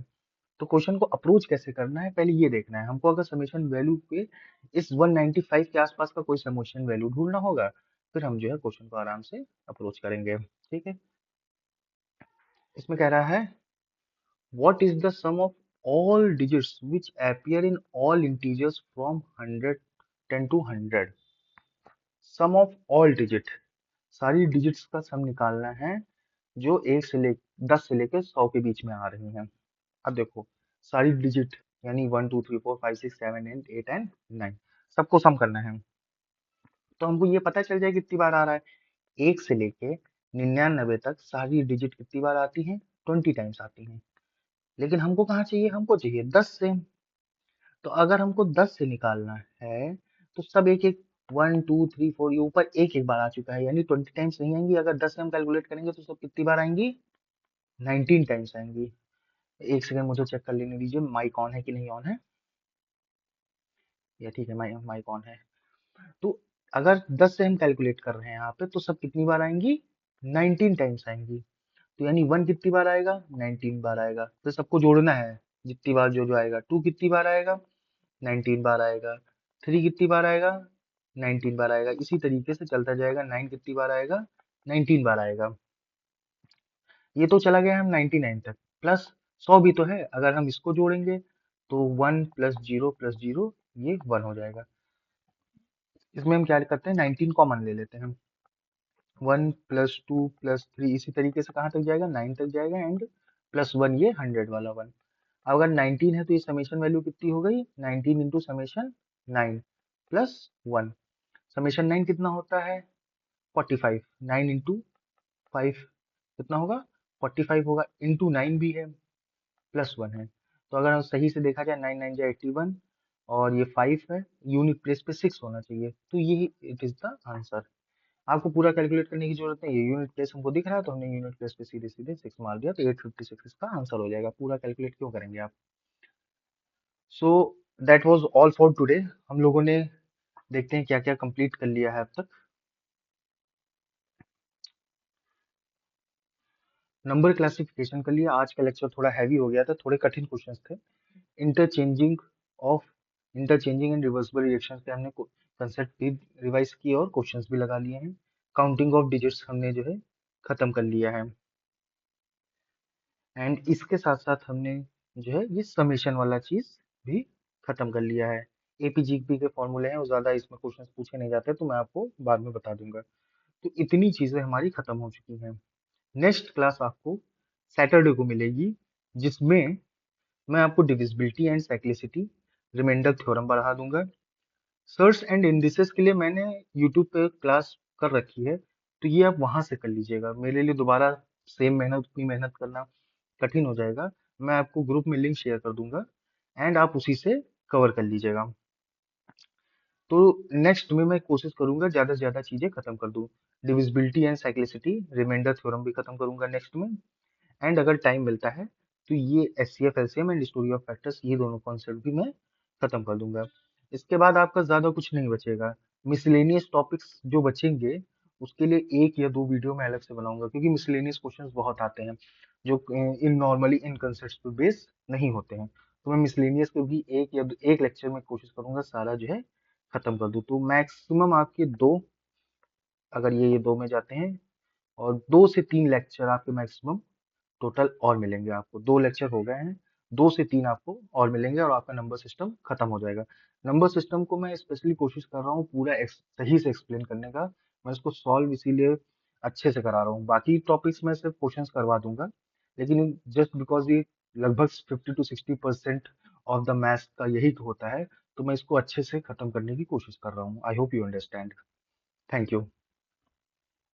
तो क्वेश्चन को अप्रोच कैसे करना है पहले ये देखना है हमको। अगर समेशन वैल्यू पे इस 195 के आसपास का कोई समेशन वैल्यू ढूंढना होगा, फिर हम जो है क्वेश्चन को आराम से अप्रोच करेंगे। ठीक है। इसमें कह रहा है what is the sum of all digits which appear in all integers from 110 to 100। Sum of all digit, सारी डिजिट्स का सम निकालना है जो 10 से लेकर 100 के बीच में आ रही हैं। अब देखो सारी डिजिट यानी 1 2 3 4 5 6 7 8 8 एंड 9 सबको सम करना है। तो हमको ये पता चल जाए कितनी बार आ रहा है। 1 से लेके 99 तक सारी डिजिट कितनी बार आती हैं? 20 टाइम्स आती हैं। लेकिन हमको कहाँ चाहिए? हमको चाहिए 10 से। तो अगर हमको 10 से निकालना है तो सब एक एक 1 2 3 4 ये ऊपर एक एक बार आ चुका है, यानी 20 टाइम्स नहीं आएंगी। अगर 10 से हम कैलकुलेट करेंगे तो सब कितनी बार आएंगी? 19 टाइम्स आएंगी। एक सेकंड मुझे चेक कर लेने दीजिए माइक ऑन है कि नहीं ऑन है। या ठीक है, माइक ऑन है। तो अगर 10 से हम कैलकुलेट कर रहे हैं यहाँ पे तो सब कितनी बार आएंगी? 19 टाइम्स आएंगी। तो यानी 1 कितनी बार आएगा? 19 बार आएगा। तो सबको जोड़ना है, जितनी बार जो जो आएगा। 2 कितनी बार आएगा? 19 बार आएगा। 3 कितनी बार आएगा? 19 बार आएगा। इसी तरीके से चलता जाएगा। 9 कितनी बार आएगा? 19 बार आएगा। ये तो चला गया हम 99 तक। प्लस 100 भी तो है, अगर हम इसको जोड़ेंगे तो 1 प्लस 0 प्लस 0 ये 1 हो जाएगा। इसमें हम क्या करते हैं, 19 कॉमन ले लेते हैं। 1 प्लस 2 प्लस 3 इसी तरीके से कहाँ तक जाएगा? 9 तक जाएगा। एंड प्लस 1 ये 100 वाला 1। अगर 19 है तो ये समेशन वैल्यू कितनी हो गई? 19 इंटू समेशन 9 प्लस 1। समेशन 9 कितना होता है? 45। 9 इंटू 5 कितना होगा? 45 होगा। इंटू 9 भी है, प्लस 1 है। तो अगर हम सही से देखा जाए, 9 9 जा 81 और ये 5 है। यूनिट प्लेस पे 6 होना चाहिए। तो ये इट इज द आंसर। आपको पूरा कैलकुलेट करने की जरूरत नहीं है। यूनिट प्लेस हमको दिख रहा है तो हमने यूनिट प्लेस पे सीधे सीधे 6 मार दिया, तो 856 इसका आंसर हो जाएगा। पूरा कैलकुलेट क्यों करेंगे आप? So that was all for today. हम लोगों ने देखते हैं क्या क्या कंप्लीट कर लिया है अब तक। नंबर क्लासिफिकेशन कर लिया। आज का लेक्चर थोड़ा हैवी हो गया था, थोड़े कठिन क्वेश्चंस थे। Interchanging of interchanging and reversible reactions के हमने कंसेप्ट भी रिवाइज किए और क्वेश्चंस भी लगा लिए हैं। काउंटिंग ऑफ डिजिट्स हमने जो है खत्म कर लिया है। एंड इसके साथ साथ हमने जो है ये समेशन वाला चीज भी खत्म कर लिया है। एपीजीपी के फॉर्मूले हैं, वो ज्यादा इसमें क्वेश्चंस पूछे नहीं जाते, तो मैं आपको बाद में बता दूंगा। तो इतनी चीजें हमारी खत्म हो चुकी हैं। नेक्स्ट क्लास आपको सैटरडे को मिलेगी, जिसमें मैं आपको divisibility and cyclicity remainder theorem बढ़ा दूंगा। सर्च एंड इंडिसेस के लिए मैंने यूट्यूब पे क्लास कर रखी है, तो ये आप वहां से कर लीजिएगा। मेरे लिए दोबारा सेम मेहनत, उतनी मेहनत करना कठिन हो जाएगा। मैं आपको ग्रुप में लिंक शेयर कर दूंगा एंड आप उसी से कवर कर लीजिएगा। तो नेक्स्ट में मैं कोशिश करूंगा ज्यादा से ज्यादा चीजें खत्म कर दूं। Divisibility and cyclicity remainder theorem भी खत्म करूंगा नेक्स्ट में। एंड अगर टाइम मिलता है तो ये HCF LCM and story of factors, ये दोनों कॉन्सेप्ट भी मैं खत्म कर दूंगा। इसके बाद आपका ज्यादा कुछ नहीं बचेगा। मिसलेनियस टॉपिक्स जो बचेंगे उसके लिए एक या दो वीडियो मैं अलग से बनाऊंगा, क्योंकि मिसलेनियस क्वेश्चंस बहुत आते हैं जो इन नॉर्मली इन कंसेप्ट पे बेस नहीं होते हैं। तो मैं मिसलेनियस के भी एक लेक्चर में कोशिश करूंगा सारा जो है खत्म कर दूं। तो मैक्सिमम आपके दो, अगर ये दो में जाते हैं, और 2 से 3 लेक्चर आपके मैक्सिमम टोटल और मिलेंगे आपको। 2 लेक्चर हो गए हैं, 2 से 3 आपको और मिलेंगे और आपका नंबर सिस्टम खत्म हो जाएगा। नंबर सिस्टम को मैं स्पेशली कोशिश कर रहा हूँ पूरा सही से एक्सप्लेन करने का। मैं इसको सॉल्व इसीलिए अच्छे से करा रहा हूँ। बाकी टॉपिक्स में सिर्फ क्वेश्चंस करवा दूंगा, लेकिन जस्ट बिकॉज ये लगभग 50 to 60% ऑफ द मैथ्स का यही तो होता है, तो मैं इसको अच्छे से खत्म करने की कोशिश कर रहा हूँ। आई hope you understand. Thank you.